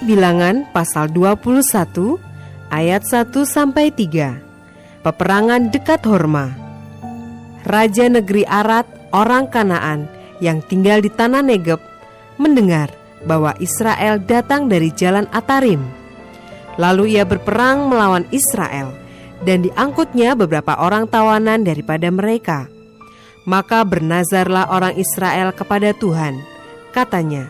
Bilangan pasal 21 ayat 1-3. Peperangan dekat Horma. Raja negeri Arad, orang Kanaan yang tinggal di tanah Negeb, mendengar bahwa Israel datang dari jalan Atarim. Lalu ia berperang melawan Israel, dan diangkutnya beberapa orang tawanan daripada mereka. Maka bernazarlah orang Israel kepada Tuhan. Katanya,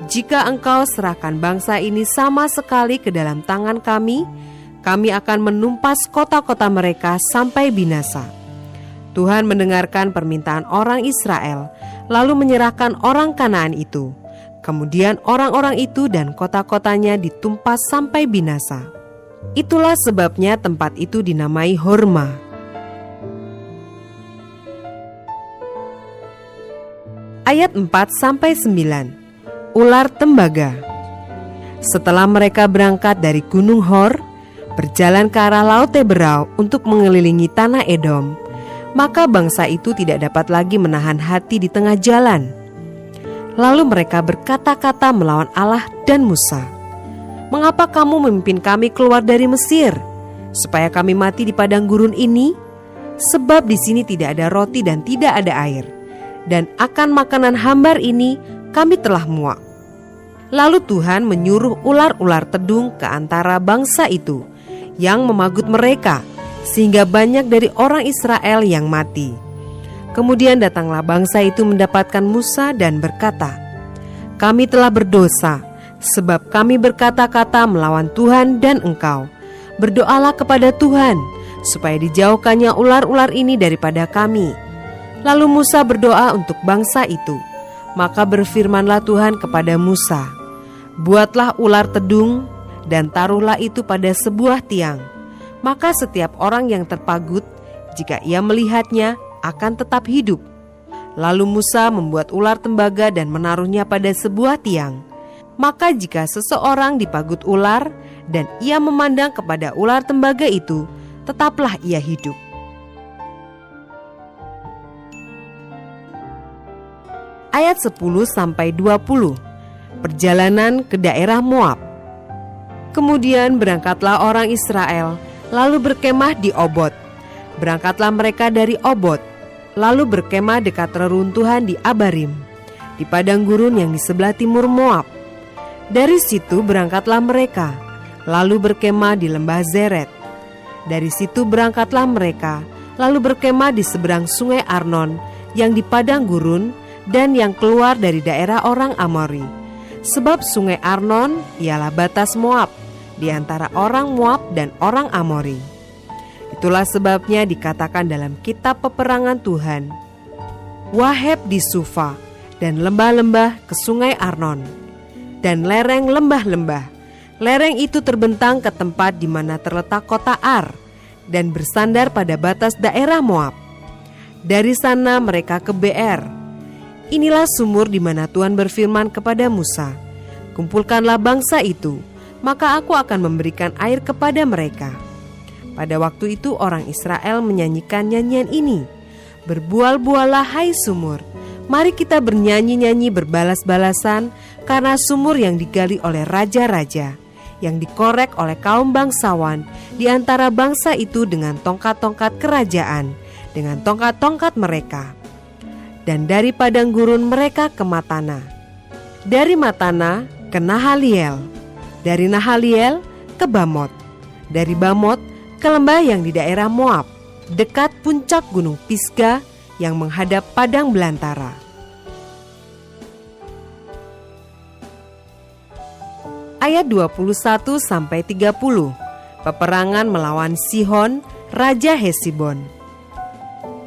"Jika engkau serahkan bangsa ini sama sekali ke dalam tangan kami akan menumpas kota-kota mereka sampai binasa." Tuhan mendengarkan permintaan orang Israel, lalu menyerahkan orang Kanaan itu. Kemudian orang-orang itu dan kota-kotanya ditumpas sampai binasa. Itulah sebabnya tempat itu dinamai Horma. Ayat 4-9. Ular tembaga. Setelah mereka berangkat dari Gunung Hor, berjalan ke arah Laut Teberau untuk mengelilingi tanah Edom, maka bangsa itu tidak dapat lagi menahan hati di tengah jalan. Lalu mereka berkata-kata melawan Allah dan Musa, "Mengapa kamu memimpin kami keluar dari Mesir, supaya kami mati di padang gurun ini? Sebab di sini tidak ada roti dan tidak ada air, dan akan makanan hambar ini kami telah muak." Lalu Tuhan menyuruh ular-ular tedung ke antara bangsa itu yang memagut mereka, sehingga banyak dari orang Israel yang mati. Kemudian datanglah bangsa itu mendapatkan Musa dan berkata, "Kami telah berdosa, sebab kami berkata-kata melawan Tuhan dan engkau. Berdoalah kepada Tuhan, supaya dijauhkannya ular-ular ini daripada kami." Lalu Musa berdoa untuk bangsa itu. Maka berfirmanlah Tuhan kepada Musa, "Buatlah ular tedung dan taruhlah itu pada sebuah tiang. Maka setiap orang yang terpagut, jika ia melihatnya, akan tetap hidup." Lalu Musa membuat ular tembaga dan menaruhnya pada sebuah tiang. Maka jika seseorang dipagut ular dan ia memandang kepada ular tembaga itu, tetaplah ia hidup. Ayat 10-20. Perjalanan ke daerah Moab. Kemudian berangkatlah orang Israel, lalu berkemah di Obot. Berangkatlah mereka dari Obot, lalu berkemah dekat reruntuhan di Abarim, di padang gurun yang di sebelah timur Moab. Dari situ berangkatlah mereka, lalu berkemah di lembah Zeret. Dari situ berangkatlah mereka, lalu berkemah di seberang sungai Arnon, yang di padang gurun, dan yang keluar dari daerah orang Amori. Sebab sungai Arnon ialah batas Moab, di antara orang Moab dan orang Amori. Itulah sebabnya dikatakan dalam kitab peperangan Tuhan, "Waheb di Sufa, dan lembah-lembah ke sungai Arnon, dan lereng lembah-lembah. Lereng itu terbentang ke tempat di mana terletak kota Ar, dan bersandar pada batas daerah Moab. Dari sana mereka ke Beer. Inilah sumur di mana Tuhan berfirman kepada Musa, 'Kumpulkanlah bangsa itu, maka aku akan memberikan air kepada mereka.' Pada waktu itu orang Israel menyanyikan nyanyian ini, 'Berbual-bualah hai sumur, mari kita bernyanyi-nyanyi berbalas-balasan, karena sumur yang digali oleh raja-raja, yang dikorek oleh kaum bangsawan di antara bangsa itu dengan tongkat-tongkat kerajaan, dengan tongkat-tongkat mereka. Dan dari padang gurun mereka ke Matana, dari Matana ke Nahaliel, dari Nahaliel ke Bamot, dari Bamot ke lembah yang di daerah Moab, dekat puncak gunung Pisga yang menghadap padang belantara." Ayat 21-30. Peperangan melawan Sihon, Raja Hesibon.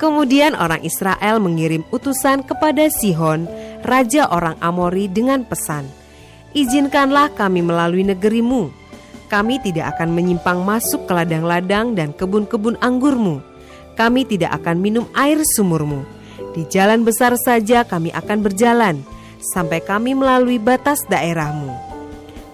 Kemudian orang Israel mengirim utusan kepada Sihon, raja orang Amori, dengan pesan, "Izinkanlah kami melalui negerimu. Kami tidak akan menyimpang masuk ke ladang-ladang dan kebun-kebun anggurmu. Kami tidak akan minum air sumurmu. Di jalan besar saja kami akan berjalan, sampai kami melalui batas daerahmu."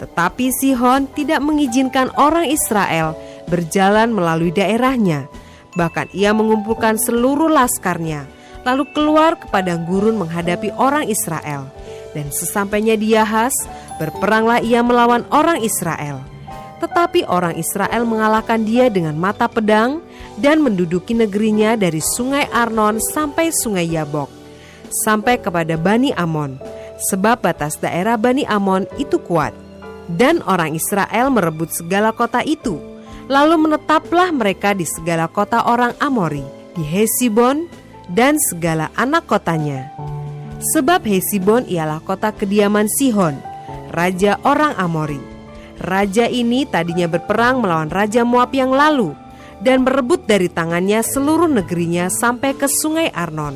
Tetapi Sihon tidak mengizinkan orang Israel berjalan melalui daerahnya. Bahkan ia mengumpulkan seluruh laskarnya, lalu keluar ke padang gurun menghadapi orang Israel. Dan sesampainya di Yahas, berperanglah ia melawan orang Israel. Tetapi orang Israel mengalahkan dia dengan mata pedang dan menduduki negerinya dari sungai Arnon sampai sungai Yabok, sampai kepada Bani Amon, sebab batas daerah Bani Amon itu kuat. Dan orang Israel merebut segala kota itu, lalu menetaplah mereka di segala kota orang Amori, di Hesibon dan segala anak kotanya. Sebab Hesibon ialah kota kediaman Sihon, raja orang Amori. Raja ini tadinya berperang melawan Raja Moab yang lalu dan merebut dari tangannya seluruh negerinya sampai ke sungai Arnon.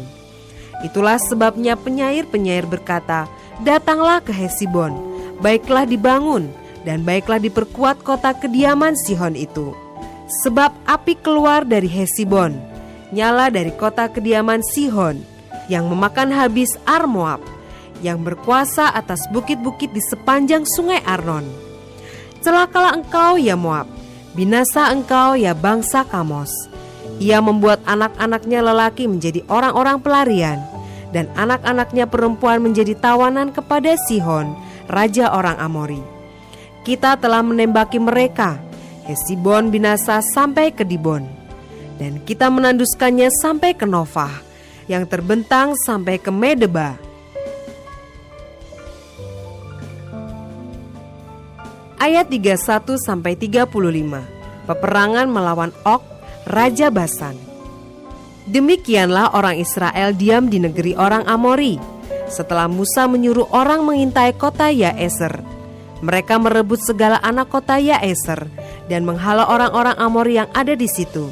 Itulah sebabnya penyair-penyair berkata, "Datanglah ke Hesibon, baiklah dibangun dan baiklah diperkuat kota kediaman Sihon itu. Sebab api keluar dari Hesibon, nyala dari kota kediaman Sihon, yang memakan habis Ar Moab, yang berkuasa atas bukit-bukit di sepanjang sungai Arnon. Celakalah engkau ya Moab, binasa engkau ya bangsa Kamos. Ia membuat anak-anaknya lelaki menjadi orang-orang pelarian, dan anak-anaknya perempuan menjadi tawanan kepada Sihon, raja orang Amori. Kita telah menembaki mereka, Hesibon binasa sampai ke Dibon, dan kita menanduskannya sampai ke Nofah, yang terbentang sampai ke Medeba." Ayat 31-35, peperangan melawan Og, raja Basan. Demikianlah orang Israel diam di negeri orang Amori, setelah Musa menyuruh orang mengintai kota Yaeser. Mereka merebut segala anak kota Yaeser dan menghalau orang-orang Amori yang ada di situ.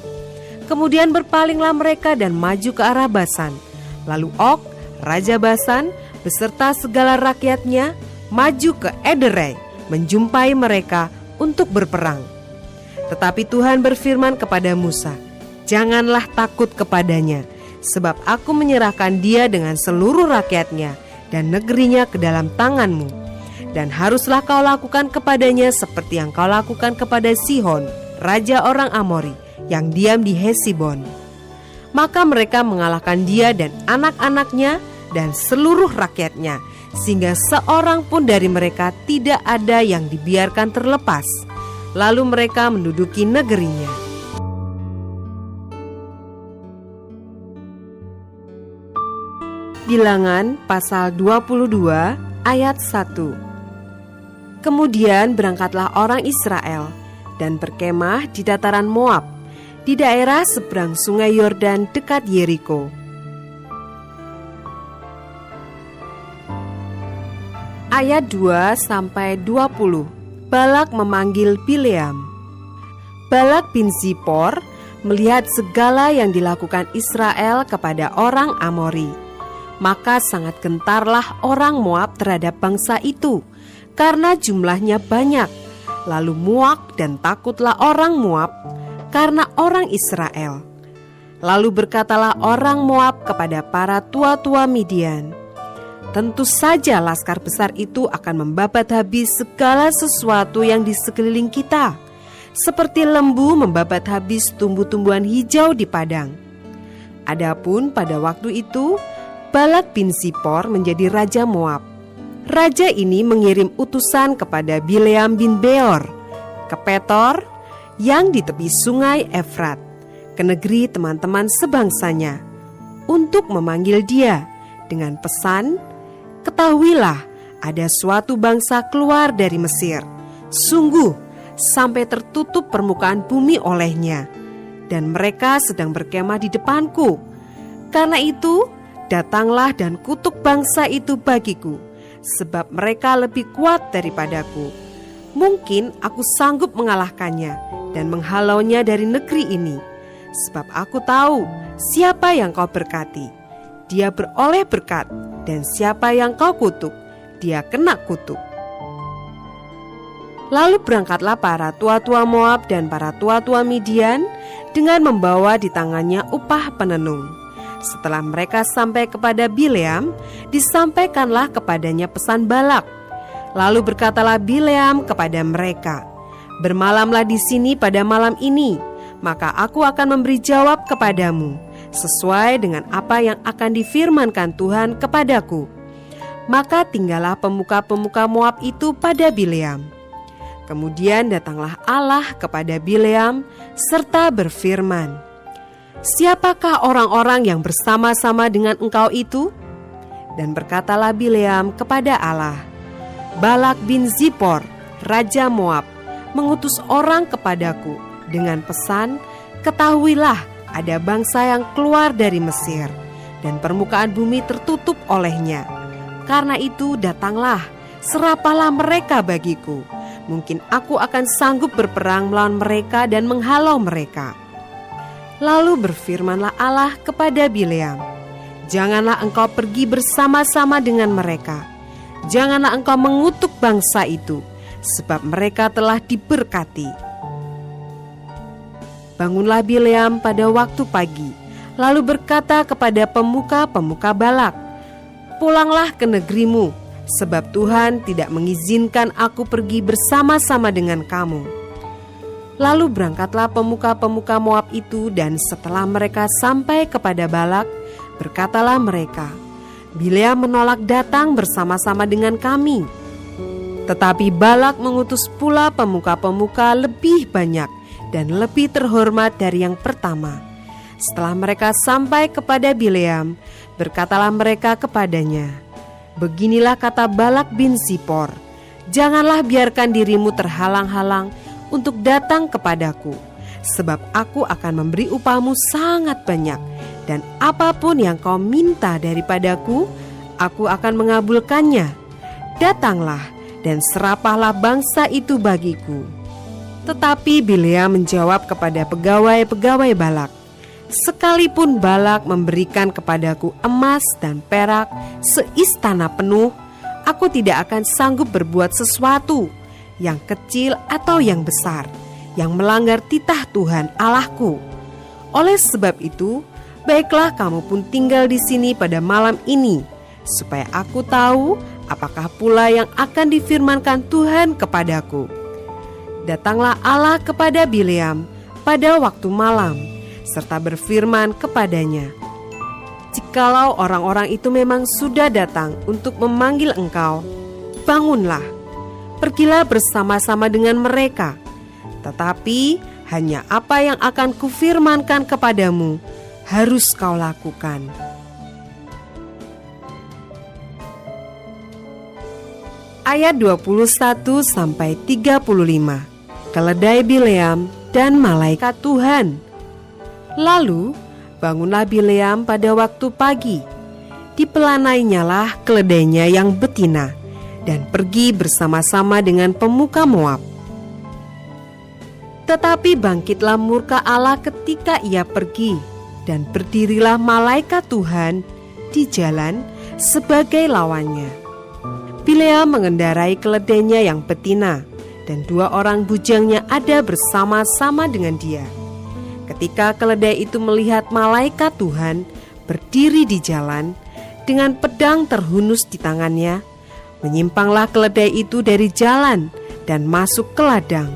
Kemudian berpalinglah mereka dan maju ke arah Basan. Lalu Og, raja Basan, beserta segala rakyatnya maju ke Ederei, menjumpai mereka untuk berperang. Tetapi Tuhan berfirman kepada Musa, "Janganlah takut kepadanya, sebab aku menyerahkan dia dengan seluruh rakyatnya dan negerinya ke dalam tanganmu. Dan haruslah kau lakukan kepadanya seperti yang kau lakukan kepada Sihon, raja orang Amori, yang diam di Hesibon." Maka mereka mengalahkan dia dan anak-anaknya dan seluruh rakyatnya, sehingga seorang pun dari mereka tidak ada yang dibiarkan terlepas. Lalu mereka menduduki negerinya. Bilangan pasal 22 ayat 1. Kemudian berangkatlah orang Israel dan berkemah di dataran Moab, di daerah seberang sungai Yordan dekat Yeriko. Ayat 2-20, Balak memanggil Bileam. Balak bin Zippor melihat segala yang dilakukan Israel kepada orang Amori. Maka sangat gentarlah orang Moab terhadap bangsa itu, karena jumlahnya banyak. Lalu muak dan takutlah orang Moab karena orang Israel. Lalu berkatalah orang Moab kepada para tua-tua Midian, "Tentu saja laskar besar itu akan membabat habis segala sesuatu yang di sekeliling kita, seperti lembu membabat habis tumbuh-tumbuhan hijau di padang." Adapun pada waktu itu, Balak bin Zippor menjadi raja Moab. Raja ini mengirim utusan kepada Bileam bin Beor ke Petor yang di tepi sungai Efrat, ke negeri teman-teman sebangsanya, untuk memanggil dia dengan pesan, "Ketahuilah, ada suatu bangsa keluar dari Mesir, sungguh sampai tertutup permukaan bumi olehnya, dan mereka sedang berkemah di depanku. Karena itu, datanglah dan kutuk bangsa itu bagiku, sebab mereka lebih kuat daripadaku. Mungkin aku sanggup mengalahkannya dan menghalaunya dari negeri ini, sebab aku tahu siapa yang kau berkati, dia beroleh berkat, dan siapa yang kau kutuk, dia kena kutuk." Lalu berangkatlah para tua-tua Moab dan para tua-tua Midian dengan membawa di tangannya upah penenung. Setelah mereka sampai kepada Bileam, disampaikanlah kepadanya pesan Balak. Lalu berkatalah Bileam kepada mereka, "Bermalamlah di sini pada malam ini, maka aku akan memberi jawab kepadamu sesuai dengan apa yang akan difirmankan Tuhan kepadaku." Maka tinggallah pemuka-pemuka Moab itu pada Bileam. Kemudian datanglah Allah kepada Bileam serta berfirman, "Siapakah orang-orang yang bersama-sama dengan engkau itu?" Dan berkatalah Bileam kepada Allah, "Balak bin Zipor, raja Moab, mengutus orang kepadaku dengan pesan, ketahuilah ada bangsa yang keluar dari Mesir, dan permukaan bumi tertutup olehnya. Karena itu datanglah, serapahlah mereka bagiku. Mungkin aku akan sanggup berperang melawan mereka dan menghalau mereka." Lalu berfirmanlah Allah kepada Bileam, "Janganlah engkau pergi bersama-sama dengan mereka. Janganlah engkau mengutuk bangsa itu, sebab mereka telah diberkati." Bangunlah Bileam pada waktu pagi, lalu berkata kepada pemuka-pemuka Balak, "Pulanglah ke negerimu, sebab Tuhan tidak mengizinkan aku pergi bersama-sama dengan kamu." Lalu berangkatlah pemuka-pemuka Moab itu, dan setelah mereka sampai kepada Balak, berkatalah mereka, "Bileam menolak datang bersama-sama dengan kami." Tetapi Balak mengutus pula pemuka-pemuka lebih banyak dan lebih terhormat dari yang pertama. Setelah mereka sampai kepada Bileam, berkatalah mereka kepadanya, "Beginilah kata Balak bin Zipor, janganlah biarkan dirimu terhalang-halang untuk datang kepadaku, sebab aku akan memberi upahmu sangat banyak, dan apapun yang kau minta daripadaku, aku akan mengabulkannya. Datanglah dan serapahlah bangsa itu bagiku." Tetapi Bileam menjawab kepada pegawai-pegawai Balak, "Sekalipun Balak memberikan kepadaku emas dan perak seistana penuh, aku tidak akan sanggup berbuat sesuatu, yang kecil atau yang besar, yang melanggar titah Tuhan Allahku. Oleh sebab itu, baiklah kamu pun tinggal di sini pada malam ini, supaya aku tahu apakah pula yang akan difirmankan Tuhan kepadaku." Datanglah Allah kepada Bileam pada waktu malam, serta berfirman kepadanya, "Jikalau orang-orang itu memang sudah datang untuk memanggil engkau, bangunlah, pergilah bersama-sama dengan mereka. Tetapi hanya apa yang akan kufirmankan kepadamu harus kau lakukan." Ayat 21-35. Keledai Bileam dan malaikat Tuhan. Lalu bangunlah Bileam pada waktu pagi, dipelanainyalah keledainya yang betina, dan pergi bersama-sama dengan pemuka Moab. Tetapi bangkitlah murka Allah ketika ia pergi, dan berdirilah malaikat Tuhan di jalan sebagai lawannya. Bileam mengendarai keledainya yang betina, dan 2 orang bujangnya ada bersama-sama dengan dia. Ketika keledai itu melihat malaikat Tuhan berdiri di jalan dengan pedang terhunus di tangannya, menyimpanglah keledai itu dari jalan dan masuk ke ladang.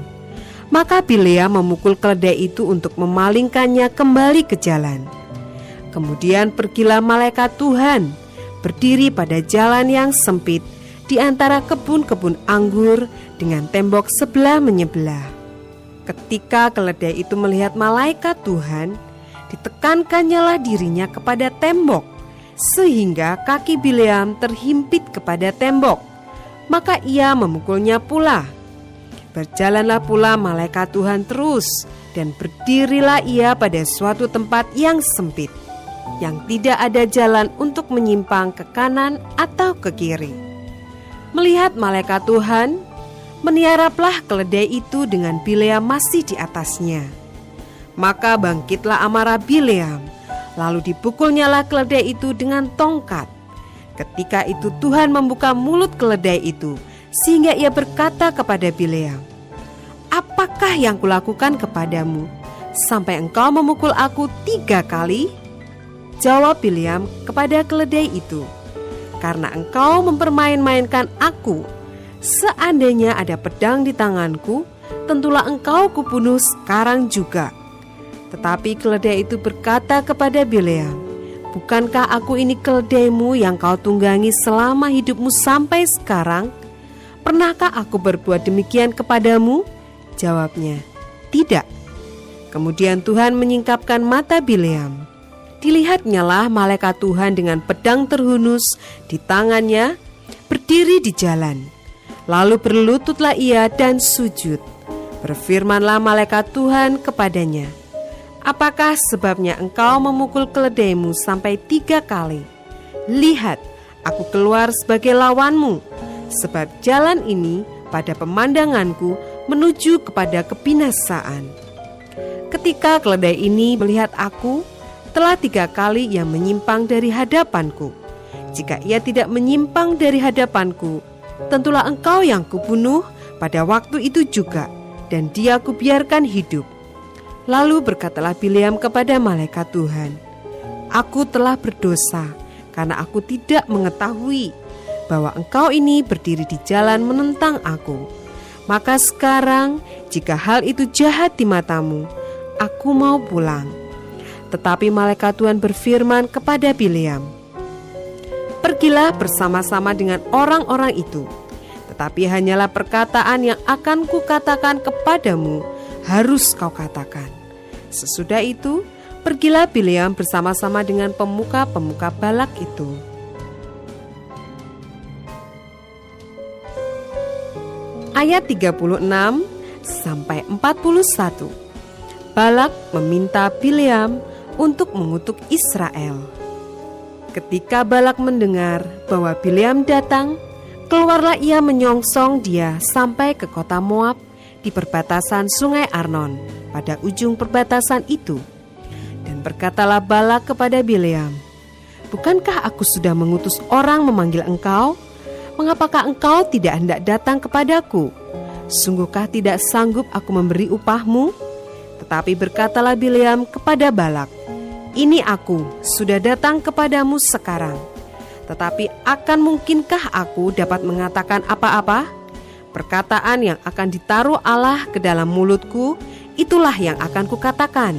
Maka Bileam memukul keledai itu untuk memalingkannya kembali ke jalan. Kemudian pergilah malaikat Tuhan berdiri pada jalan yang sempit di antara kebun-kebun anggur dengan tembok sebelah menyebelah. Ketika keledai itu melihat malaikat Tuhan, ditekankannya dirinya kepada tembok, sehingga kaki Bileam terhimpit kepada tembok. Maka ia memukulnya pula. Berjalanlah pula malaikat Tuhan terus, dan berdirilah ia pada suatu tempat yang sempit, yang tidak ada jalan untuk menyimpang ke kanan atau ke kiri. Melihat malaikat Tuhan, meniaraplah keledai itu dengan Bileam masih di atasnya. Maka bangkitlah amarah Bileam, lalu dipukulnyalah keledai itu dengan tongkat. Ketika itu Tuhan membuka mulut keledai itu, sehingga ia berkata kepada Bileam, "Apakah yang kulakukan kepadamu, sampai engkau memukul aku 3 kali?" Jawab Bileam kepada keledai itu, "Karena engkau mempermain-mainkan aku. Seandainya ada pedang di tanganku, tentulah engkau kubunuh sekarang juga." Tetapi keledai itu berkata kepada Bileam, bukankah aku ini keledaimu yang kau tunggangi selama hidupmu sampai sekarang? Pernahkah aku berbuat demikian kepadamu?" Jawabnya, "Tidak." Kemudian Tuhan menyingkapkan mata Bileam. Dilihatnyalah malaikat Tuhan dengan pedang terhunus di tangannya, berdiri di jalan. Lalu berlututlah ia dan sujud. Berfirmanlah malaikat Tuhan kepadanya, "Apakah sebabnya engkau memukul keledaimu sampai 3 kali? Lihat, aku keluar sebagai lawanmu, sebab jalan ini pada pemandanganku menuju kepada kebinasaan." Ketika keledai ini melihat aku, telah 3 kali ia menyimpang dari hadapanku. Jika ia tidak menyimpang dari hadapanku, tentulah engkau yang kubunuh pada waktu itu juga, dan dia kubiarkan hidup. Lalu berkatalah Bileam kepada malaikat Tuhan, "Aku telah berdosa, karena aku tidak mengetahui bahwa engkau ini berdiri di jalan menentang aku. Maka sekarang, jika hal itu jahat di matamu, aku mau pulang." Tetapi malaikat Tuhan berfirman kepada Bileam, "Pergilah bersama-sama dengan orang-orang itu, tetapi hanyalah perkataan yang akan kukatakan kepadamu harus kau katakan." Sesudah itu, pergilah Bileam bersama-sama dengan pemuka-pemuka Balak itu. Ayat 36 sampai 41. Balak meminta Bileam untuk mengutuk Israel. Ketika Balak mendengar bahwa Bileam datang, keluarlah ia menyongsong dia sampai ke kota Moab di perbatasan sungai Arnon pada ujung perbatasan itu. Dan berkatalah Balak kepada Bileam, "Bukankah aku sudah mengutus orang memanggil engkau? Mengapakah engkau tidak hendak datang kepadaku? Sungguhkah tidak sanggup aku memberi upahmu?" Tetapi berkatalah Bileam kepada Balak, "Ini aku sudah datang kepadamu sekarang. Tetapi akan mungkinkah aku dapat mengatakan apa-apa? Perkataan yang akan ditaruh Allah ke dalam mulutku, itulah yang akan kukatakan."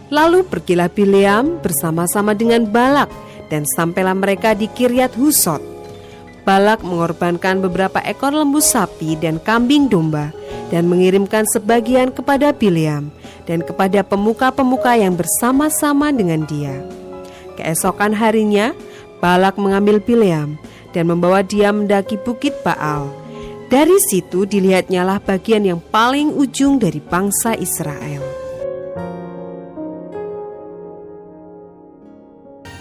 Lalu pergilah Bileam bersama-sama dengan Balak, dan sampailah mereka di Kiryat Husot. Balak mengorbankan beberapa ekor lembu sapi dan kambing domba, dan mengirimkan sebagian kepada Bileam dan kepada pemuka-pemuka yang bersama-sama dengan dia. Keesokan harinya, Balak mengambil Bileam dan membawa dia mendaki bukit Baal. Dari situ dilihatnyalah bagian yang paling ujung dari bangsa Israel.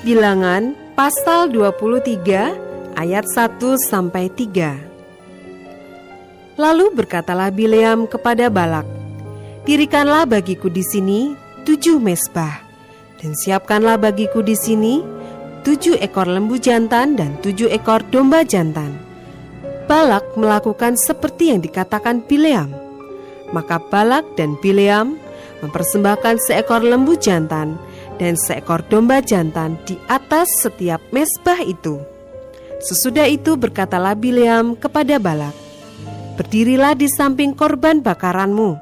Bilangan pasal 23 ayat 1 sampai 3. Lalu berkatalah Bileam kepada Balak, "Dirikanlah bagiku di sini 7 mezbah, dan siapkanlah bagiku di sini 7 ekor lembu jantan dan 7 ekor domba jantan." Balak melakukan seperti yang dikatakan Bileam. Maka Balak dan Bileam mempersembahkan seekor lembu jantan dan seekor domba jantan di atas setiap mezbah itu. Sesudah itu berkatalah Bileam kepada Balak, "Berdirilah di samping korban bakaranmu,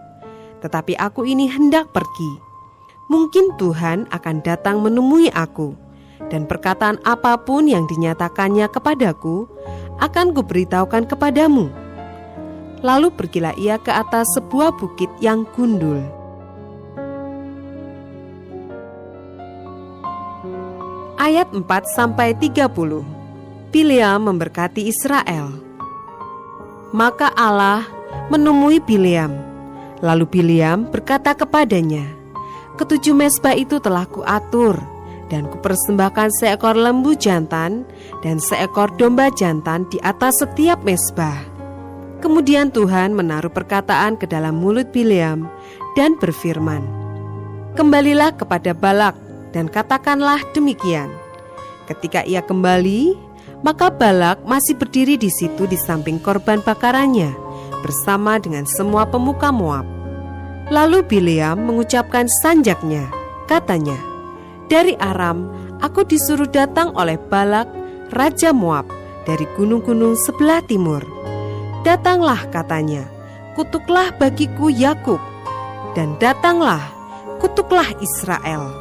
tetapi aku ini hendak pergi. Mungkin Tuhan akan datang menemui aku, dan perkataan apapun yang dinyatakannya kepadaku akan kuberitahukan kepadamu." Lalu pergilah ia ke atas sebuah bukit yang gundul. Ayat 4-30. Bileam memberkati Israel. Maka Allah menemui Bileam. Lalu Bileam berkata kepadanya, "Ke7 mezbah itu telah kuatur, dan kupersembahkan seekor lembu jantan dan seekor domba jantan di atas setiap mezbah." Kemudian Tuhan menaruh perkataan ke dalam mulut Bileam dan berfirman, "Kembalilah kepada Balak dan katakanlah demikian." Ketika ia kembali, maka Balak masih berdiri di situ di samping korban bakarannya bersama dengan semua pemuka Moab. Lalu Bileam mengucapkan sanjaknya, katanya, "Dari Aram aku disuruh datang oleh Balak, Raja Moab, dari gunung-gunung sebelah timur. Datanglah," katanya, "kutuklah bagiku Yakub, dan datanglah, kutuklah Israel."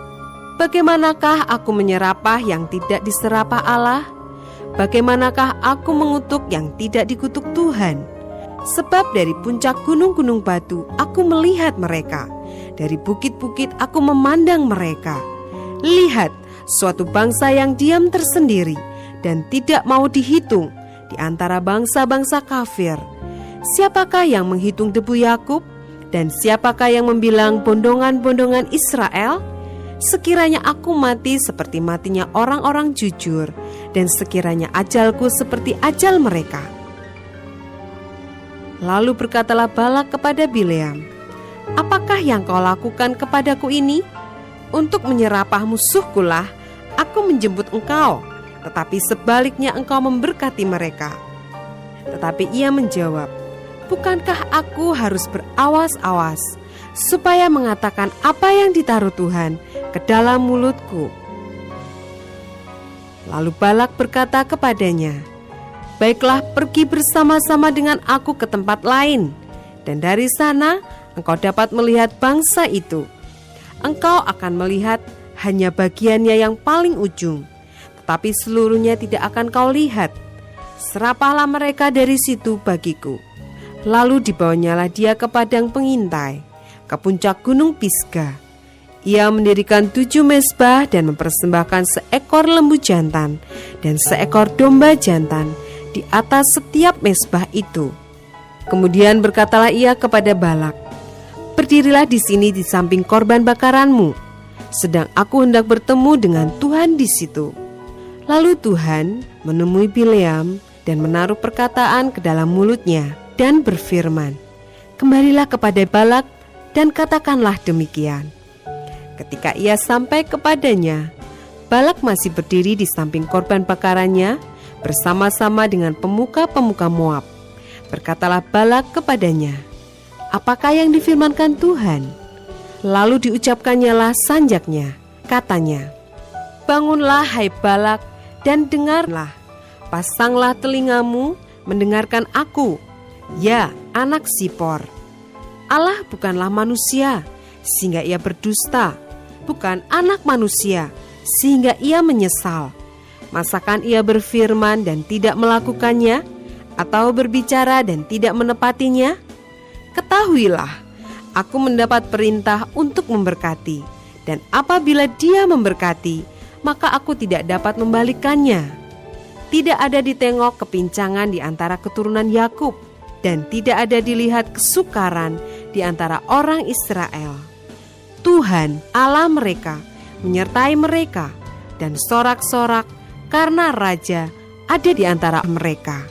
Bagaimanakah aku menyerapah yang tidak diserapah Allah? Bagaimanakah aku mengutuk yang tidak dikutuk Tuhan? Sebab dari puncak gunung-gunung batu aku melihat mereka, dari bukit-bukit aku memandang mereka. Lihat, suatu bangsa yang diam tersendiri dan tidak mau dihitung di antara bangsa-bangsa kafir. Siapakah yang menghitung debu Yakub? Dan siapakah yang membilang bondongan-bondongan Israel? Sekiranya aku mati seperti matinya orang-orang jujur, dan sekiranya ajalku seperti ajal mereka. Lalu berkatalah Balak kepada Bileam, apakah yang kau lakukan kepadaku ini? Untuk menyerapah musuhkulah aku menjemput engkau, tetapi sebaliknya engkau memberkati mereka. Tetapi ia menjawab, bukankah aku harus berawas-awas supaya mengatakan apa yang ditaruh Tuhan ke dalam mulutku? Lalu Balak berkata kepadanya, baiklah, pergi bersama-sama dengan aku ke tempat lain, dan dari sana engkau dapat melihat bangsa itu. Engkau akan melihat hanya bagiannya yang paling ujung, tetapi seluruhnya tidak akan kau lihat. Serapahlah mereka dari situ bagiku. Lalu dibawanyalah dia ke padang pengintai, ke puncak gunung Pisga. Ia mendirikan 7 mezbah dan mempersembahkan seekor lembu jantan dan seekor domba jantan di atas setiap mezbah itu. Kemudian berkatalah ia kepada Balak, berdirilah di sini di samping korban bakaranmu, sedang aku hendak bertemu dengan Tuhan di situ. Lalu Tuhan menemui Bileam dan menaruh perkataan ke dalam mulutnya dan berfirman, kembalilah kepada Balak dan katakanlah demikian. Ketika ia sampai kepadanya, Balak masih berdiri di samping korban bakarannya bersama-sama dengan pemuka-pemuka Moab. Berkatalah Balak kepadanya, apakah yang difirmankan Tuhan? Lalu diucapkannyalah sanjaknya, katanya, bangunlah hai Balak dan dengarlah, pasanglah telingamu mendengarkan aku, ya anak Sipor. Allah bukanlah manusia sehingga ia berdusta, bukan anak manusia sehingga ia menyesal. Masakan ia berfirman dan tidak melakukannya, atau berbicara dan tidak menepatinya? Ketahuilah, aku mendapat perintah untuk memberkati, dan apabila dia memberkati, maka aku tidak dapat membalikannya. Tidak ada ditengok kepincangan di antara keturunan Yakub, dan tidak ada dilihat kesukaran di antara orang Israel. Tuhan Allah mereka menyertai mereka, dan sorak-sorak karena raja ada di antara mereka.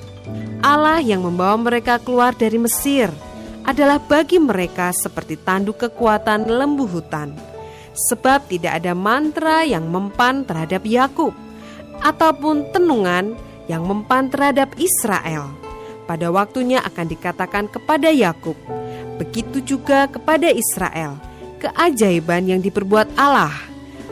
Allah yang membawa mereka keluar dari Mesir adalah bagi mereka seperti tanduk kekuatan lembu hutan. Sebab tidak ada mantra yang mempan terhadap Yakub, ataupun tenungan yang mempan terhadap Israel. Pada waktunya akan dikatakan kepada Yakub, begitu juga kepada Israel, keajaiban yang diperbuat Allah.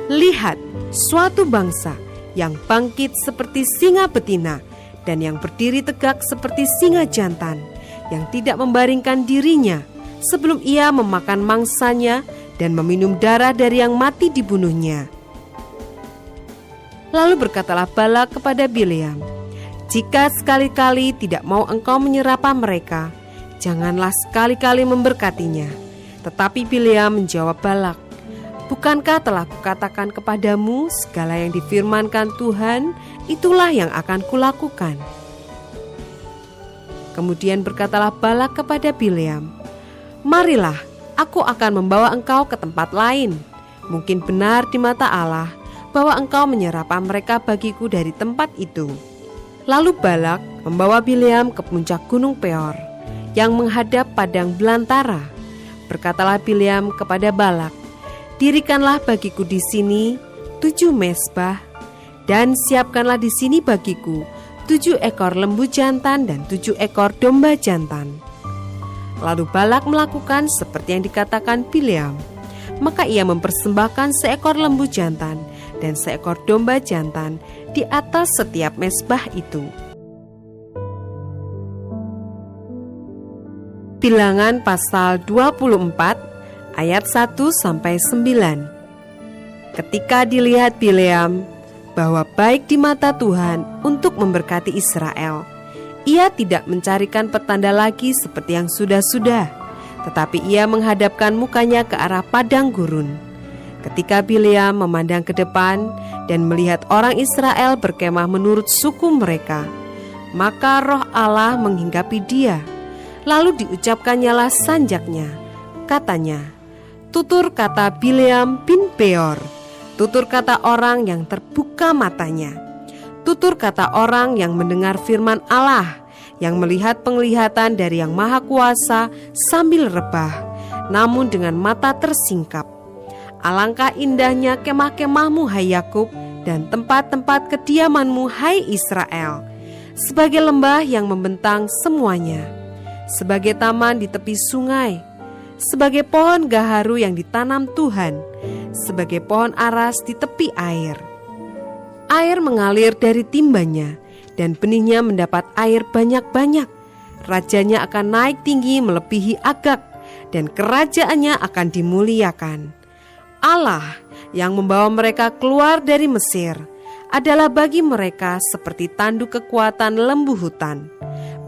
Lihat, suatu bangsa yang bangkit seperti singa betina dan yang berdiri tegak seperti singa jantan, yang tidak membaringkan dirinya sebelum ia memakan mangsanya dan meminum darah dari yang mati dibunuhnya. Lalu berkatalah Balak kepada Bileam, jika sekali-kali tidak mau engkau menyerapah mereka, janganlah sekali-kali memberkatinya. Tetapi Bileam menjawab Balak, bukankah telah kukatakan kepadamu segala yang difirmankan Tuhan, itulah yang akan kulakukan. Kemudian berkatalah Balak kepada Bileam, marilah, aku akan membawa engkau ke tempat lain. Mungkin benar di mata Allah bahwa engkau menyerapah mereka bagiku dari tempat itu. Lalu Balak membawa Bileam ke puncak gunung Peor yang menghadap padang belantara. Berkatalah Bileam kepada Balak, dirikanlah bagiku di sini 7 mezbah, dan siapkanlah di sini bagiku 7 ekor lembu jantan dan 7 ekor domba jantan. Lalu Balak melakukan seperti yang dikatakan Bileam. Maka ia mempersembahkan seekor lembu jantan dan seekor domba jantan di atas setiap mezbah itu. Bilangan pasal 24 ayat 1-9. ketika dilihat Bileam bahwa baik di mata Tuhan untuk memberkati Israel, ia tidak mencarikan petanda lagi seperti yang sudah-sudah, tetapi ia menghadapkan mukanya ke arah padang gurun. Ketika Bileam memandang ke depan dan melihat orang Israel berkemah menurut suku mereka, maka roh Allah menghinggapi dia. Lalu diucapkannyalah sanjaknya. Katanya, tutur kata Bileam bin Beor, tutur kata orang yang terbuka matanya, tutur kata orang yang mendengar firman Allah, yang melihat penglihatan dari Yang Maha Kuasa sambil rebah, namun dengan mata tersingkap. Alangkah indahnya kemah-kemahmu, hai Yakub, dan tempat-tempat kediamanmu, hai Israel, sebagai lembah yang membentang semuanya, sebagai taman di tepi sungai, sebagai pohon gaharu yang ditanam Tuhan, sebagai pohon aras di tepi air. Air mengalir dari timbanya, dan benihnya mendapat air banyak-banyak. Rajanya akan naik tinggi melebihi Agag, dan kerajaannya akan dimuliakan. Allah yang membawa mereka keluar dari Mesir adalah bagi mereka seperti tanduk kekuatan lembu hutan.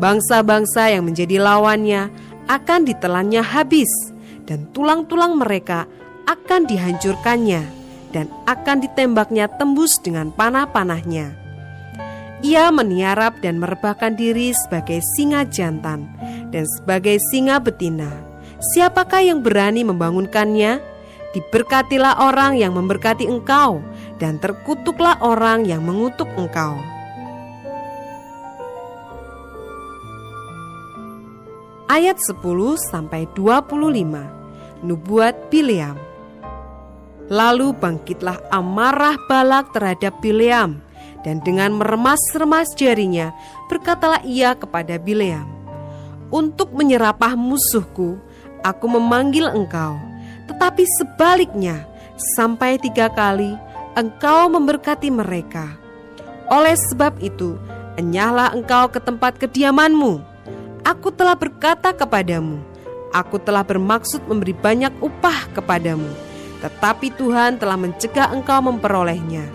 Bangsa-bangsa yang menjadi lawannya akan ditelannya habis, dan tulang-tulang mereka akan dihancurkannya, dan akan ditembaknya tembus dengan panah-panahnya. Ia meniarap dan merebahkan diri sebagai singa jantan dan sebagai singa betina. Siapakah yang berani membangunkannya? Diberkatilah orang yang memberkati engkau, dan terkutuklah orang yang mengutuk engkau. Ayat 10-25, Nubuat Bileam. Lalu bangkitlah amarah Balak terhadap Bileam, dan dengan meremas-remas jarinya berkatalah ia kepada Bileam, untuk menyerapah musuhku, aku memanggil engkau, tetapi sebaliknya sampai 3 kali engkau memberkati mereka. Oleh sebab itu, enyahlah engkau ke tempat kediamanmu. Aku telah berkata kepadamu, aku telah bermaksud memberi banyak upah kepadamu, tetapi Tuhan telah mencegah engkau memperolehnya.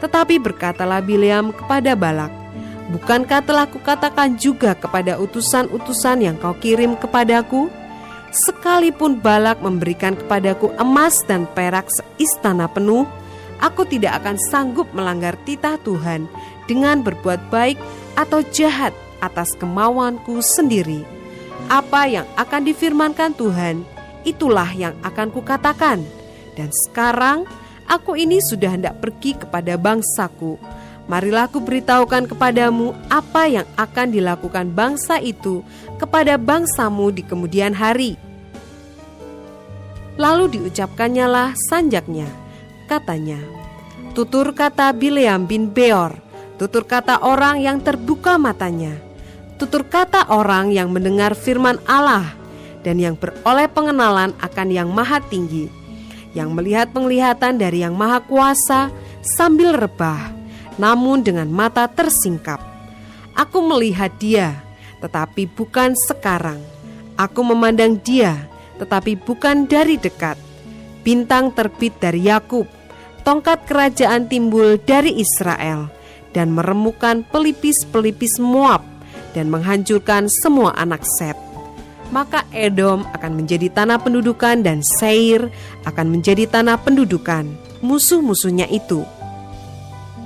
Tetapi berkatalah Bileam kepada Balak, bukankah telah kukatakan juga kepada utusan-utusan yang kau kirim kepadaku? Sekalipun Balak memberikan kepadaku emas dan perak seistana penuh, aku tidak akan sanggup melanggar titah Tuhan dengan berbuat baik atau jahat atas kemauanku sendiri. Apa yang akan difirmankan Tuhan, itulah yang akan kukatakan. Dan sekarang aku ini sudah hendak pergi kepada bangsaku. Marilah ku beritahukan kepadamu apa yang akan dilakukan bangsa itu kepada bangsamu di kemudian hari. Lalu diucapkannyalah sanjaknya. Katanya, tutur kata Bileam bin Beor, tutur kata orang yang terbuka matanya, tutur kata orang yang mendengar firman Allah, dan yang beroleh pengenalan akan Yang Maha Tinggi, yang melihat penglihatan dari Yang Maha Kuasa sambil rebah, namun dengan mata tersingkap. Aku melihat dia, tetapi bukan sekarang. Aku memandang dia, tetapi bukan dari dekat. Bintang terbit dari Yakub, tongkat kerajaan timbul dari Israel, dan meremukan pelipis-pelipis Moab, dan menghancurkan semua anak Set. Maka Edom akan menjadi tanah pendudukan, dan Seir akan menjadi tanah pendudukan musuh-musuhnya itu.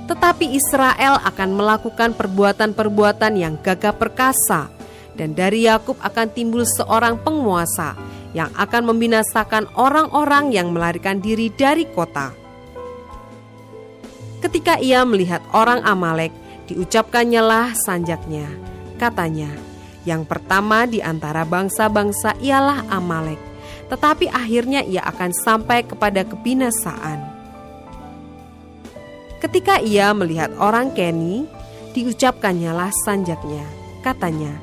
Tetapi Israel akan melakukan perbuatan-perbuatan yang gagah perkasa, dan dari Yakub akan timbul seorang penguasa yang akan membinasakan orang-orang yang melarikan diri dari kota. Ketika ia melihat orang Amalek, diucapkannyalah sanjaknya. Katanya, yang pertama di antara bangsa-bangsa ialah Amalek, tetapi akhirnya ia akan sampai kepada kebinasaan. Ketika ia melihat orang Keni, diucapkannyalah sanjaknya. Katanya,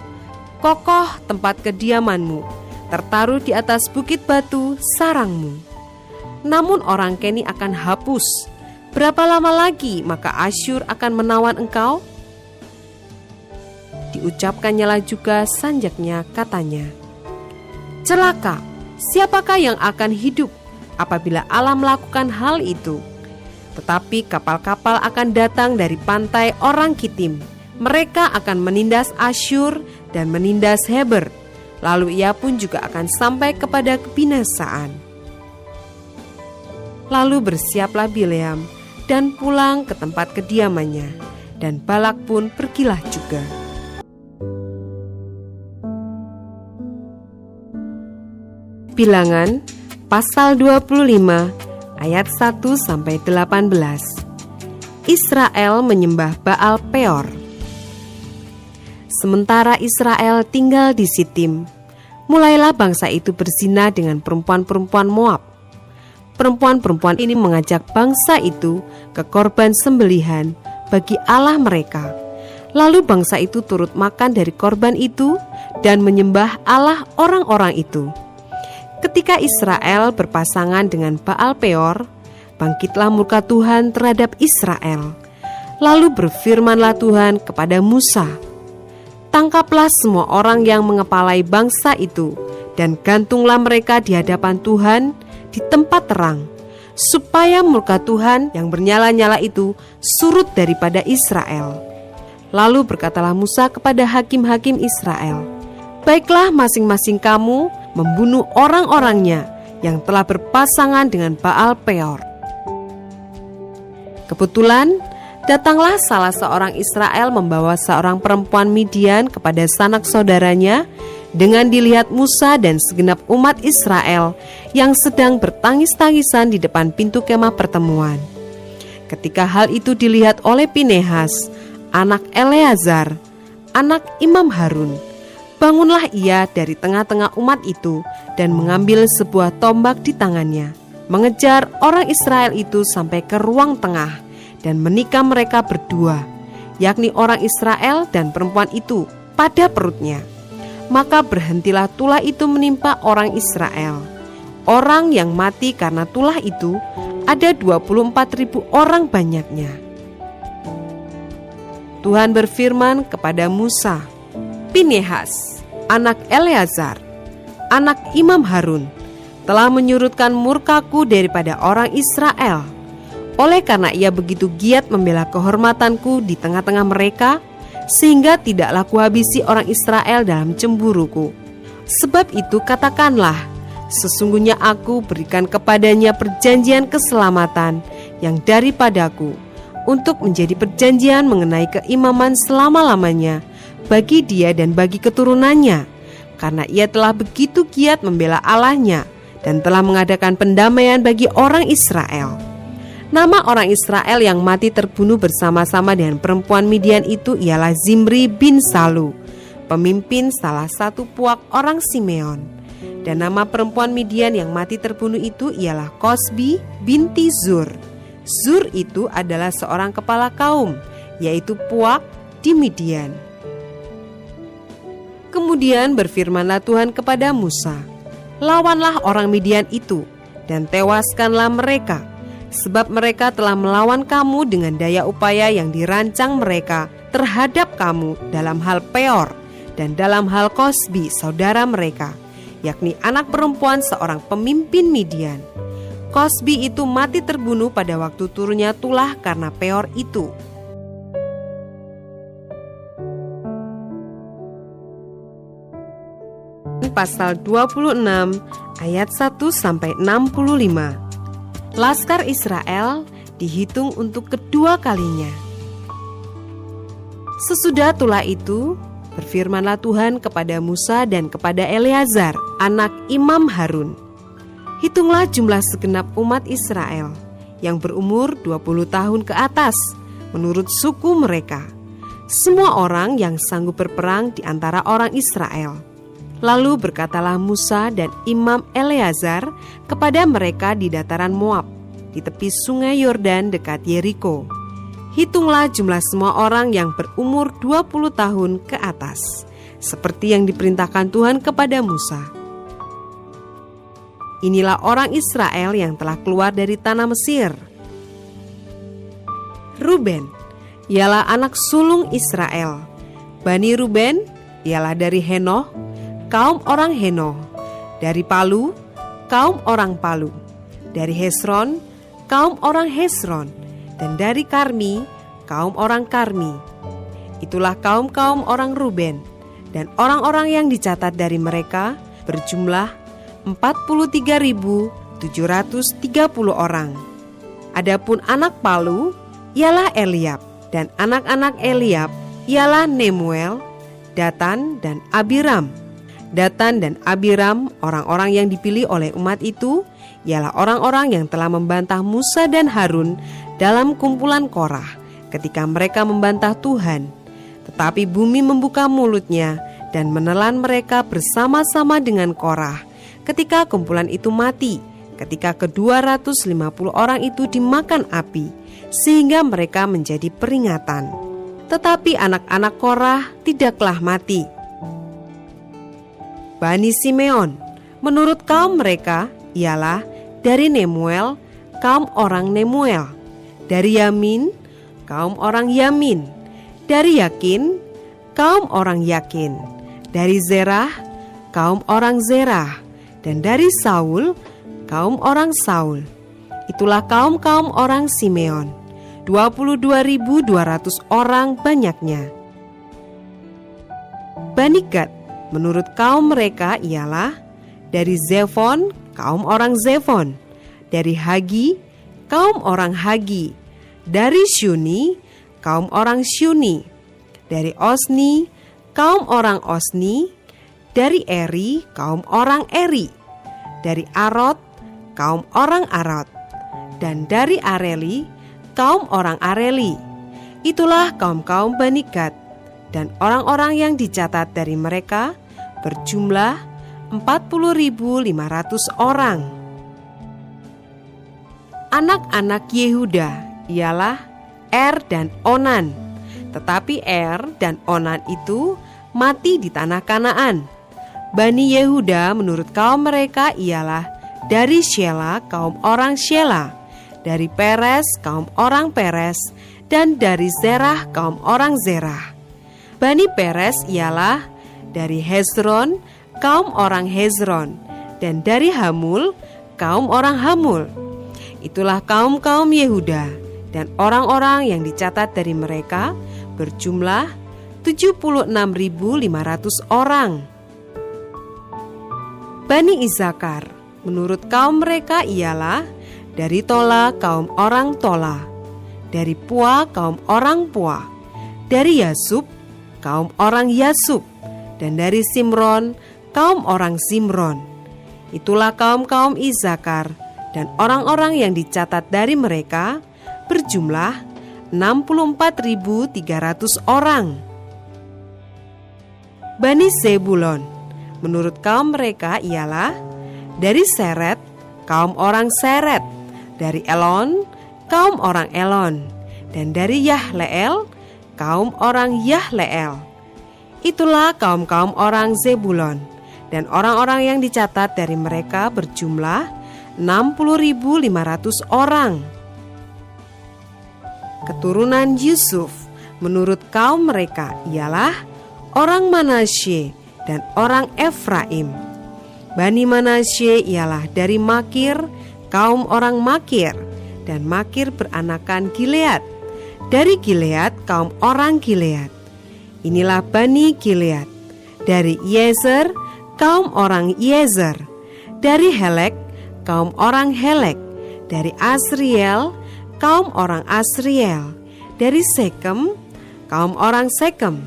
kokoh tempat kediamanmu, tertaruh di atas bukit batu sarangmu. Namun orang Keni akan hapus. Berapa lama lagi maka Asyur akan menawan engkau? Diucapkannyalah juga sanjaknya. Katanya, celaka, siapakah yang akan hidup apabila Allah melakukan hal itu. Tetapi kapal-kapal akan datang dari pantai orang Kitim. Mereka akan menindas Asyur dan menindas Heber. Lalu ia pun juga akan sampai kepada kebinasaan. Lalu bersiaplah Bileam dan pulang ke tempat kediamannya, dan Balak pun pergilah juga. Bilangan pasal 25 ayat 1-18. Israel menyembah Baal Peor. Sementara Israel tinggal di Sitim, mulailah bangsa itu berzina dengan perempuan-perempuan Moab. Perempuan-perempuan ini mengajak bangsa itu ke korban sembelihan bagi Allah mereka. Lalu bangsa itu turut makan dari korban itu dan menyembah Allah orang-orang itu. Ketika Israel berpasangan dengan Baal Peor, bangkitlah murka Tuhan terhadap Israel. Lalu berfirmanlah Tuhan kepada Musa, "Tangkaplah semua orang yang mengepalai bangsa itu, dan gantunglah mereka di hadapan Tuhan di tempat terang, supaya murka Tuhan yang bernyala-nyala itu surut daripada Israel." Lalu berkatalah Musa kepada hakim-hakim Israel, "Baiklah masing-masing kamu membunuh orang-orangnya yang telah berpasangan dengan Baal Peor." Kebetulan datanglah salah seorang Israel membawa seorang perempuan Midian kepada sanak saudaranya, dengan dilihat Musa dan segenap umat Israel yang sedang bertangis-tangisan di depan pintu kemah pertemuan. Ketika hal itu dilihat oleh Pinehas, anak Eleazar, anak Imam Harun, bangunlah ia dari tengah-tengah umat itu dan mengambil sebuah tombak di tangannya, mengejar orang Israel itu sampai ke ruang tengah dan menikam mereka berdua, yakni orang Israel dan perempuan itu, pada perutnya. Maka berhentilah tulah itu menimpa orang Israel. Orang yang mati karena tulah itu ada 24.000 orang banyaknya. Tuhan berfirman kepada Musa, "Pinehas, anak Eleazar, anak Imam Harun, telah menyurutkan murkaku daripada orang Israel. Oleh karena ia begitu giat membela kehormatanku di tengah-tengah mereka, sehingga tidaklah kuhabisi orang Israel dalam cemburuku. Sebab itu katakanlah, sesungguhnya aku berikan kepadanya perjanjian keselamatan yang daripadaku, untuk menjadi perjanjian mengenai keimaman selama-lamanya bagi dia dan bagi keturunannya, karena ia telah begitu giat membela Allahnya dan telah mengadakan pendamaian bagi orang Israel." Nama orang Israel yang mati terbunuh bersama-sama dengan perempuan Midian itu ialah Zimri bin Salu, pemimpin salah satu puak orang Simeon. Dan nama perempuan Midian yang mati terbunuh itu ialah Kosbi binti Zur. Zur itu adalah seorang kepala kaum, yaitu puak di Midian. Kemudian berfirmanlah Tuhan kepada Musa, "Lawanlah orang Midian itu dan tewaskanlah mereka, sebab mereka telah melawan kamu dengan daya upaya yang dirancang mereka terhadap kamu dalam hal Peor dan dalam hal Kosbi saudara mereka, yakni anak perempuan seorang pemimpin Midian. Kosbi itu mati terbunuh pada waktu turunnya tulah karena Peor itu." Pasal 26 ayat 1-65. Laskar Israel dihitung untuk kedua kalinya. Sesudah tulah itu, berfirmanlah Tuhan kepada Musa dan kepada Eleazar, anak Imam Harun, "Hitunglah jumlah segenap umat Israel yang berumur 20 tahun ke atas, menurut suku mereka, semua orang yang sanggup berperang di antara orang Israel." Lalu berkatalah Musa dan Imam Eleazar kepada mereka di dataran Moab, di tepi sungai Yordan dekat Yeriko, "Hitunglah jumlah semua orang yang berumur 20 tahun ke atas, seperti yang diperintahkan Tuhan kepada Musa. Inilah orang Israel yang telah keluar dari tanah Mesir. Ruben ialah anak sulung Israel. Bani Ruben ialah dari Henoh, kaum orang Henoh. Dari Palu, kaum orang Palu. Dari Hesron, kaum orang Hesron. Dan dari Karmi, kaum orang Karmi. Itulah kaum-kaum orang Ruben. Dan orang-orang yang dicatat dari mereka berjumlah 43.730 orang. Adapun anak Palu ialah Eliab, dan anak-anak Eliab ialah Nemuel, Datan, dan Abiram. Datan dan Abiram, orang-orang yang dipilih oleh umat itu, ialah orang-orang yang telah membantah Musa dan Harun dalam kumpulan Korah ketika mereka membantah Tuhan. Tetapi bumi membuka mulutnya dan menelan mereka bersama-sama dengan Korah ketika kumpulan itu mati, ketika ke-250 orang itu dimakan api, sehingga mereka menjadi peringatan. Tetapi anak-anak Korah tidaklah mati. Bani Simeon, menurut kaum mereka, ialah dari Nemuel, kaum orang Nemuel. Dari Yamin, kaum orang Yamin. Dari Yakin, kaum orang Yakin. Dari Zerah, kaum orang Zerah. Dan dari Saul, kaum orang Saul. Itulah kaum-kaum orang Simeon, 22.200 orang banyaknya. Bani Gad, menurut kaum mereka ialah dari Zefon, kaum orang Zefon. Dari Hagi, kaum orang Hagi. Dari Syuni, kaum orang Syuni. Dari Osni, kaum orang Osni. Dari Eri, kaum orang Eri. Dari Arod, kaum orang Arod. Dan dari Areli, kaum orang Areli. Itulah kaum-kaum Bani Gad. Dan orang-orang yang dicatat dari mereka berjumlah 40.500 orang. Anak-anak Yehuda ialah Er dan Onan. Tetapi Er dan Onan itu mati di tanah Kanaan. Bani Yehuda menurut kaum mereka ialah dari Shela, kaum orang Shela. Dari Peres, kaum orang Peres. Dan dari Zerah, kaum orang Zerah. Bani Peres ialah dari Hezron, kaum orang Hezron. Dan dari Hamul, kaum orang Hamul. Itulah kaum-kaum Yehuda. Dan orang-orang yang dicatat dari mereka berjumlah 76.500 orang. Bani Isakar, menurut kaum mereka ialah dari Tola, kaum orang Tola. Dari Pua, kaum orang Pua. Dari Yasub, kaum orang Yasub. Dan dari Simron, kaum orang Simron. Itulah kaum-kaum Isakar. Dan orang-orang yang dicatat dari mereka berjumlah 64.300 orang. Bani Zebulon, menurut kaum mereka ialah dari Seret, kaum orang Seret. Dari Elon, kaum orang Elon. Dan dari Yahleel, kaum orang Yahleel. Itulah kaum-kaum orang Zebulon. Dan orang-orang yang dicatat dari mereka berjumlah 60.500 orang. Keturunan Yusuf, menurut kaum mereka ialah orang Manasye dan orang Efraim. Bani Manasye ialah dari Makir, kaum orang Makir. Dan Makir beranakan Gilead. Dari Gilead, kaum orang Gilead. Inilah Bani Gilead. Dari Yezer, kaum orang Yezer. Dari Helek, kaum orang Helek. Dari Asriel, kaum orang Asriel. Dari Sekem, kaum orang Sekem.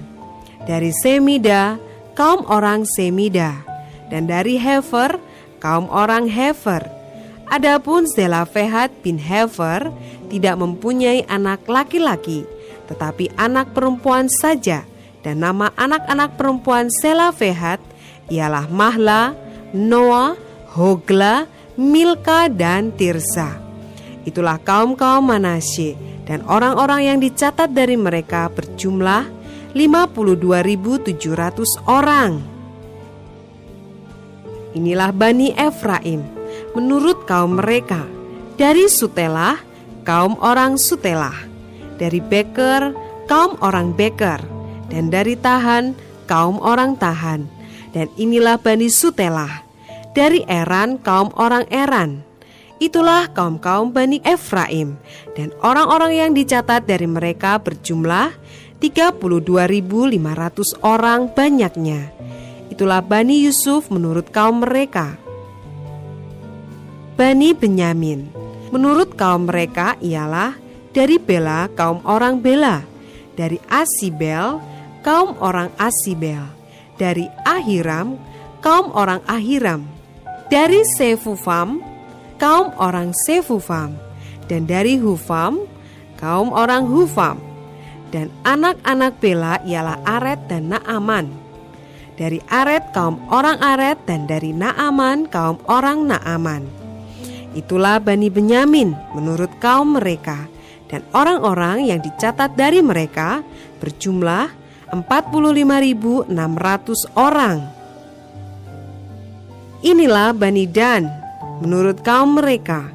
Dari Semida, kaum orang Semida. Dan dari Hefer, kaum orang Hefer. Adapun Zelafehat bin Hefer tidak mempunyai anak laki-laki, tetapi anak perempuan saja. Dan nama anak-anak perempuan Zelafehat ialah Mahla, Noah, Hogla, Milka, dan Tirsa. Itulah kaum-kaum Manasye, dan orang-orang yang dicatat dari mereka berjumlah 52.700 orang. Inilah Bani Efraim, menurut kaum mereka. Dari Sutelah, kaum orang Sutelah. Dari Beker, kaum orang Beker. Dan dari Tahan, kaum orang Tahan. Dan inilah Bani Sutelah. Dari Eran, kaum orang Eran. Itulah kaum-kaum Bani Efraim, dan orang-orang yang dicatat dari mereka berjumlah 32.500 orang banyaknya. Itulah Bani Yusuf menurut kaum mereka. Bani Benyamin menurut kaum mereka ialah dari Bela kaum orang Bela, dari Asibel kaum orang Asibel, dari Ahiram kaum orang Ahiram, dari Sefufam kaum orang Sefufam, dan dari Hufam kaum orang Hufam. Dan anak-anak Bela ialah Aret dan Naaman. Dari Aret kaum orang Aret, dan dari Naaman kaum orang Naaman. Itulah Bani Benyamin menurut kaum mereka, dan orang-orang yang dicatat dari mereka berjumlah 45.600 orang. Inilah Bani Dan menurut kaum mereka,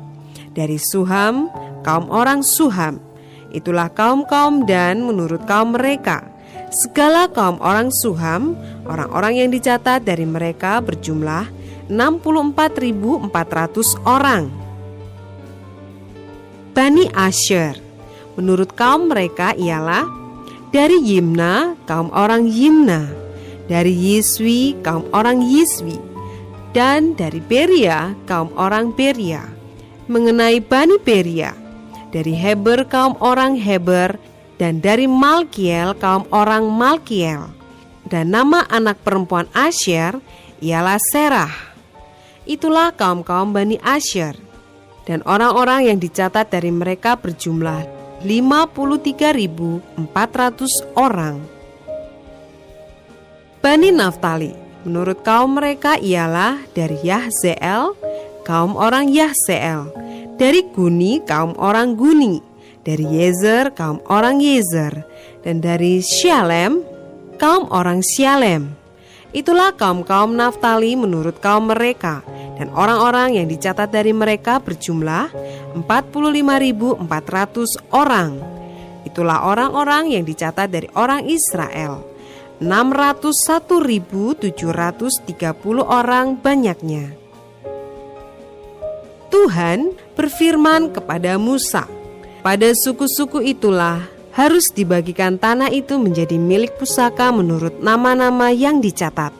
dari Suham kaum orang Suham. Itulah kaum-kaum Dan menurut kaum mereka. Segala kaum orang Suham, orang-orang yang dicatat dari mereka berjumlah 64.400 orang. Bani Asher menurut kaum mereka ialah dari Yimna kaum orang Yimna, dari Yiswi kaum orang Yiswi, dan dari Beria kaum orang Beria. Mengenai Bani Beria, dari Heber kaum orang Heber, dan dari Malkiel kaum orang Malkiel. Dan nama anak perempuan Asher ialah Serah. Itulah kaum-kaum Bani Asher, dan orang-orang yang dicatat dari mereka berjumlah 53.400 orang. Bani Naftali menurut kaum mereka ialah dari Yahzeel kaum orang Yahzeel, dari Guni kaum orang Guni, dari Yezer kaum orang Yezer, dan dari Syalem kaum orang Syalem. Itulah kaum-kaum Naftali menurut kaum mereka, dan orang-orang yang dicatat dari mereka berjumlah 45.400 orang. Itulah orang-orang yang dicatat dari orang Israel, 601.730 orang banyaknya. Tuhan berfirman kepada Musa, pada suku-suku itulah harus dibagikan tanah itu menjadi milik pusaka menurut nama-nama yang dicatat.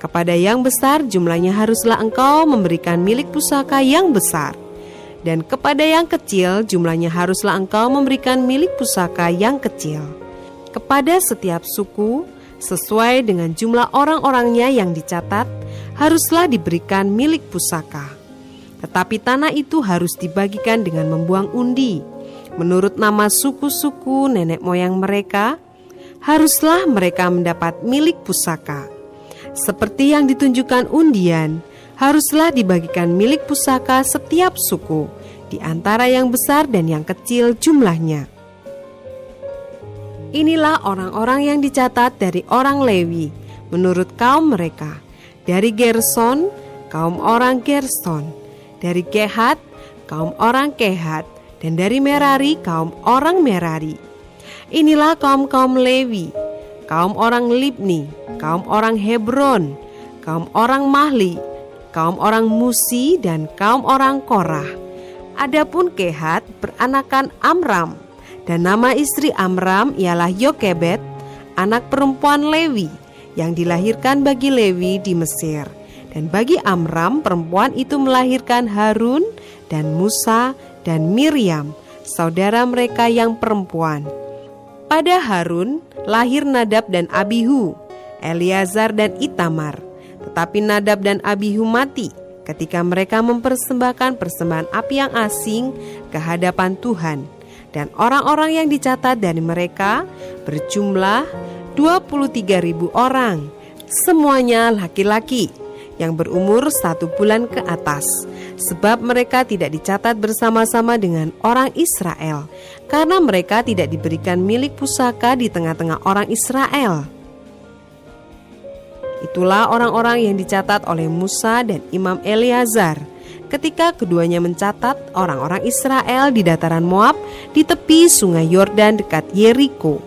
Kepada yang besar jumlahnya haruslah engkau memberikan milik pusaka yang besar, dan kepada yang kecil jumlahnya haruslah engkau memberikan milik pusaka yang kecil. Kepada setiap suku sesuai dengan jumlah orang-orangnya yang dicatat haruslah diberikan milik pusaka. Tetapi tanah itu harus dibagikan dengan membuang undi menurut nama suku-suku nenek moyang mereka. Haruslah mereka mendapat milik pusaka. Seperti yang ditunjukkan undian, haruslah dibagikan milik pusaka setiap suku di antara yang besar dan yang kecil jumlahnya. Inilah orang-orang yang dicatat dari orang Lewi menurut kaum mereka. Dari Gerson, kaum orang Gerson. Dari Kehat, kaum orang Kehat. Dan dari Merari, kaum orang Merari. Inilah kaum-kaum Lewi, kaum orang Libni, kaum orang Hebron, kaum orang Mahli, kaum orang Musi, dan kaum orang Korah. Adapun Kehat beranakan Amram, dan nama istri Amram ialah Yokebed, anak perempuan Lewi, yang dilahirkan bagi Lewi di Mesir. Dan bagi Amram perempuan itu melahirkan Harun dan Musa dan Miriam, saudara mereka yang perempuan. Pada Harun lahir Nadab dan Abihu, Eleazar dan Itamar. Tetapi Nadab dan Abihu mati ketika mereka mempersembahkan persembahan api yang asing ke hadapan Tuhan. Dan orang-orang yang dicatat dari mereka berjumlah 23.000 orang, semuanya laki-laki yang berumur 1 bulan ke atas, sebab mereka tidak dicatat bersama-sama dengan orang Israel, karena mereka tidak diberikan milik pusaka di tengah-tengah orang Israel. Itulah orang-orang yang dicatat oleh Musa dan Imam Eleazar, ketika keduanya mencatat orang-orang Israel di dataran Moab di tepi sungai Yordan dekat Yeriko.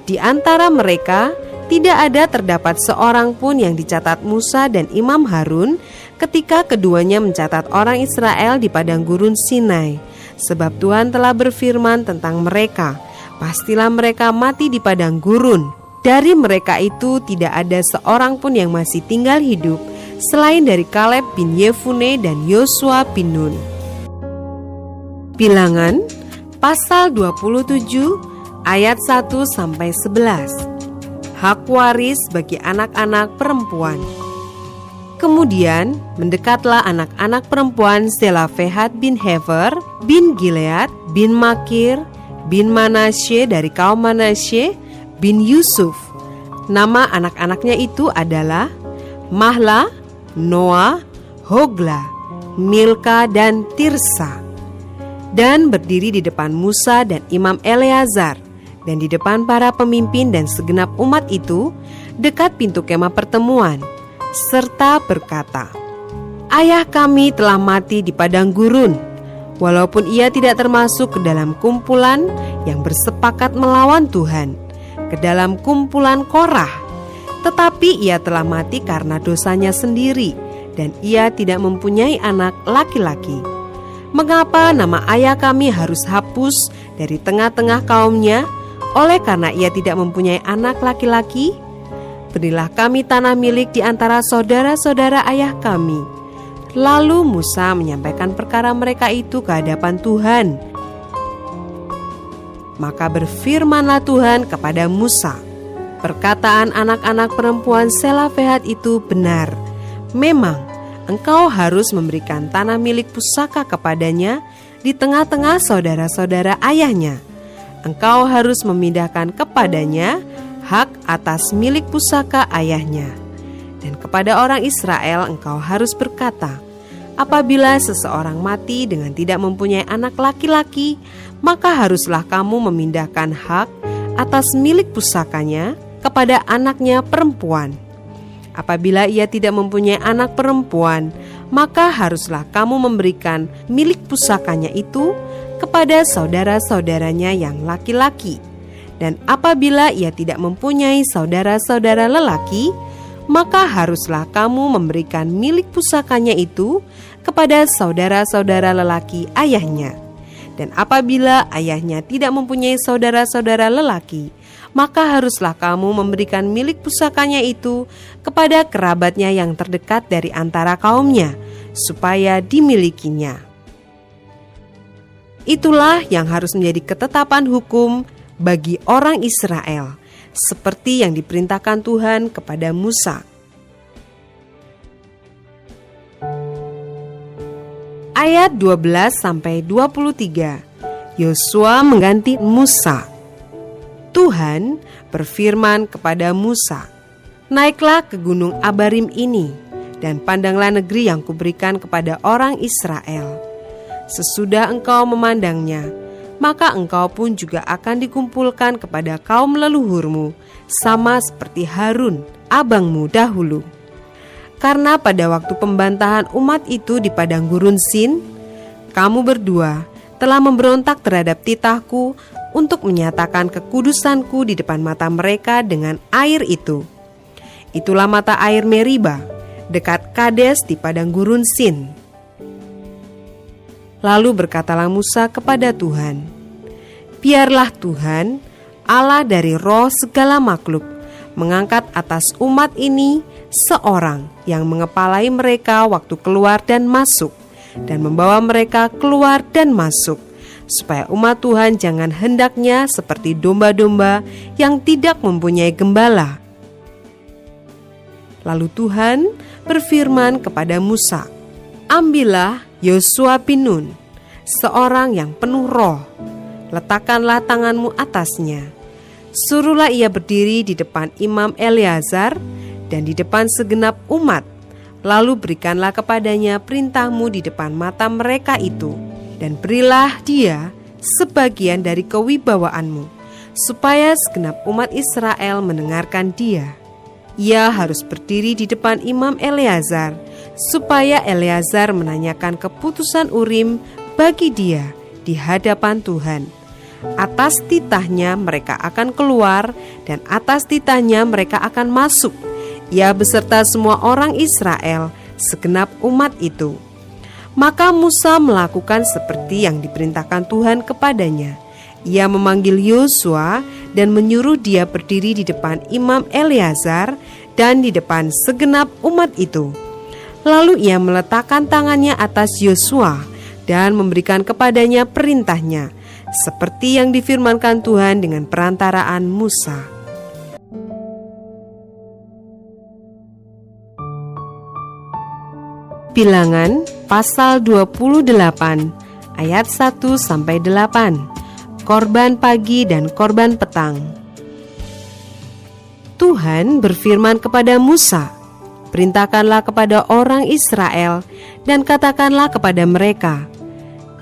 Di antara mereka tidak ada terdapat seorang pun yang dicatat Musa dan Imam Harun, ketika keduanya mencatat orang Israel di padang gurun Sinai. Sebab Tuhan telah berfirman tentang mereka, pastilah mereka mati di padang gurun. Dari mereka itu tidak ada seorang pun yang masih tinggal hidup, selain dari Kaleb bin Yefune dan Yosua bin Nun. Bilangan pasal 27 ayat 1-11. Hak waris bagi anak-anak perempuan. Kemudian mendekatlah anak-anak perempuan Selafehat bin Hefer, bin Gilead, bin Makir, bin Manasye dari kaum Manasye, bin Yusuf. Nama anak-anaknya itu adalah Mahla, Noah, Hogla, Milka, dan Tirsa. Dan berdiri di depan Musa dan Imam Eleazar, dan di depan para pemimpin dan segenap umat itu, dekat pintu kemah pertemuan, serta berkata, "Ayah kami telah mati di padang gurun, walaupun ia tidak termasuk ke dalam kumpulan yang bersepakat melawan Tuhan, ke dalam kumpulan Korah. Tetapi ia telah mati karena dosanya sendiri, dan ia tidak mempunyai anak laki-laki. Mengapa nama ayah kami harus hapus dari tengah-tengah kaumnya, oleh karena ia tidak mempunyai anak laki-laki? Berilah kami tanah milik di antara saudara-saudara ayah kami." Lalu Musa menyampaikan perkara mereka itu ke hadapan Tuhan. Maka berfirmanlah Tuhan kepada Musa, "Perkataan anak-anak perempuan Selafehat itu benar. Memang engkau harus memberikan tanah milik pusaka kepadanya di tengah-tengah saudara-saudara ayahnya. Engkau harus memindahkan kepadanya hak atas milik pusaka ayahnya. Dan kepada orang Israel engkau harus berkata, apabila seseorang mati dengan tidak mempunyai anak laki-laki, maka haruslah kamu memindahkan hak atas milik pusakanya kepada anaknya perempuan. Apabila ia tidak mempunyai anak perempuan, maka haruslah kamu memberikan milik pusakanya itu kepada saudara-saudaranya yang laki-laki. Dan apabila ia tidak mempunyai saudara-saudara lelaki, maka haruslah kamu memberikan milik pusakanya itu kepada saudara-saudara lelaki ayahnya. Dan apabila ayahnya tidak mempunyai saudara-saudara lelaki, maka haruslah kamu memberikan milik pusakanya itu kepada kerabatnya yang terdekat dari antara kaumnya, supaya dimilikinya. Itulah yang harus menjadi ketetapan hukum bagi orang Israel, seperti yang diperintahkan Tuhan kepada Musa. Ayat 12-23. Yosua mengganti Musa. Tuhan berfirman kepada Musa, "Naiklah ke gunung Abarim ini, dan pandanglah negeri yang kuberikan kepada orang Israel. Sesudah engkau memandangnya, maka engkau pun juga akan dikumpulkan kepada kaum leluhurmu, sama seperti Harun, abangmu dahulu. Karena pada waktu pembantahan umat itu di padang gurun Sin, kamu berdua telah memberontak terhadap titahku untuk menyatakan kekudusanku di depan mata mereka dengan air itu. Itulah mata air Meriba, dekat Kades di padang gurun Sin." Lalu berkatalah Musa kepada Tuhan, "Biarlah Tuhan, Allah dari roh segala makhluk, mengangkat atas umat ini seorang yang mengepalai mereka waktu keluar dan masuk, dan membawa mereka keluar dan masuk, supaya umat Tuhan jangan hendaknya seperti domba-domba yang tidak mempunyai gembala." Lalu Tuhan berfirman kepada Musa, "Ambillah Yosua bin Nun, seorang yang penuh roh, letakkanlah tanganmu atasnya. Suruhlah ia berdiri di depan Imam Eleazar dan di depan segenap umat. Lalu berikanlah kepadanya perintahmu di depan mata mereka itu, dan berilah dia sebagian dari kewibawaanmu, supaya segenap umat Israel mendengarkan dia. Ia harus berdiri di depan Imam Eleazar, supaya Eleazar menanyakan keputusan Urim bagi dia di hadapan Tuhan. Atas titahnya mereka akan keluar, dan atas titahnya mereka akan masuk, ia beserta semua orang Israel segenap umat itu. Maka Musa melakukan seperti yang diperintahkan Tuhan kepadanya. Ia memanggil Yosua dan menyuruh dia berdiri di depan Imam Eleazar dan di depan segenap umat itu. Lalu ia meletakkan tangannya atas Yosua dan memberikan kepadanya perintahnya, seperti yang difirmankan Tuhan dengan perantaraan Musa. Bilangan pasal 28 ayat 1-8. Korban pagi dan korban petang. Tuhan berfirman kepada Musa, "Perintahkanlah kepada orang Israel dan katakanlah kepada mereka,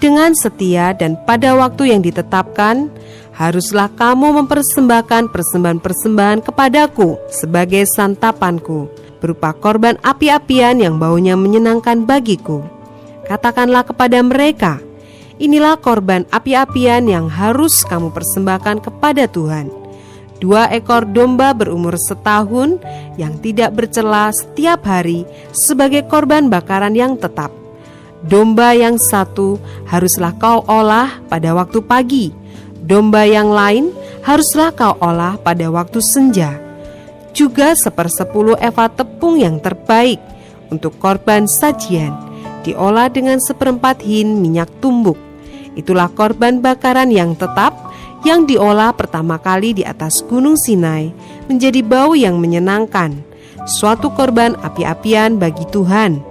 dengan setia dan pada waktu yang ditetapkan, haruslah kamu mempersembahkan persembahan-persembahan kepadaku sebagai santapanku, berupa korban api-apian yang baunya menyenangkan bagiku. Katakanlah kepada mereka, inilah korban api-apian yang harus kamu persembahkan kepada Tuhan. 2 ekor domba berumur setahun yang tidak bercela setiap hari sebagai korban bakaran yang tetap. Domba yang satu haruslah kau olah pada waktu pagi. Domba yang lain haruslah kau olah pada waktu senja. Juga 1/10 eva tepung yang terbaik untuk korban sajian, diolah dengan 1/4 hin minyak tumbuk. Itulah korban bakaran yang tetap yang diolah pertama kali di atas Gunung Sinai menjadi bau yang menyenangkan, suatu korban api-apian bagi Tuhan.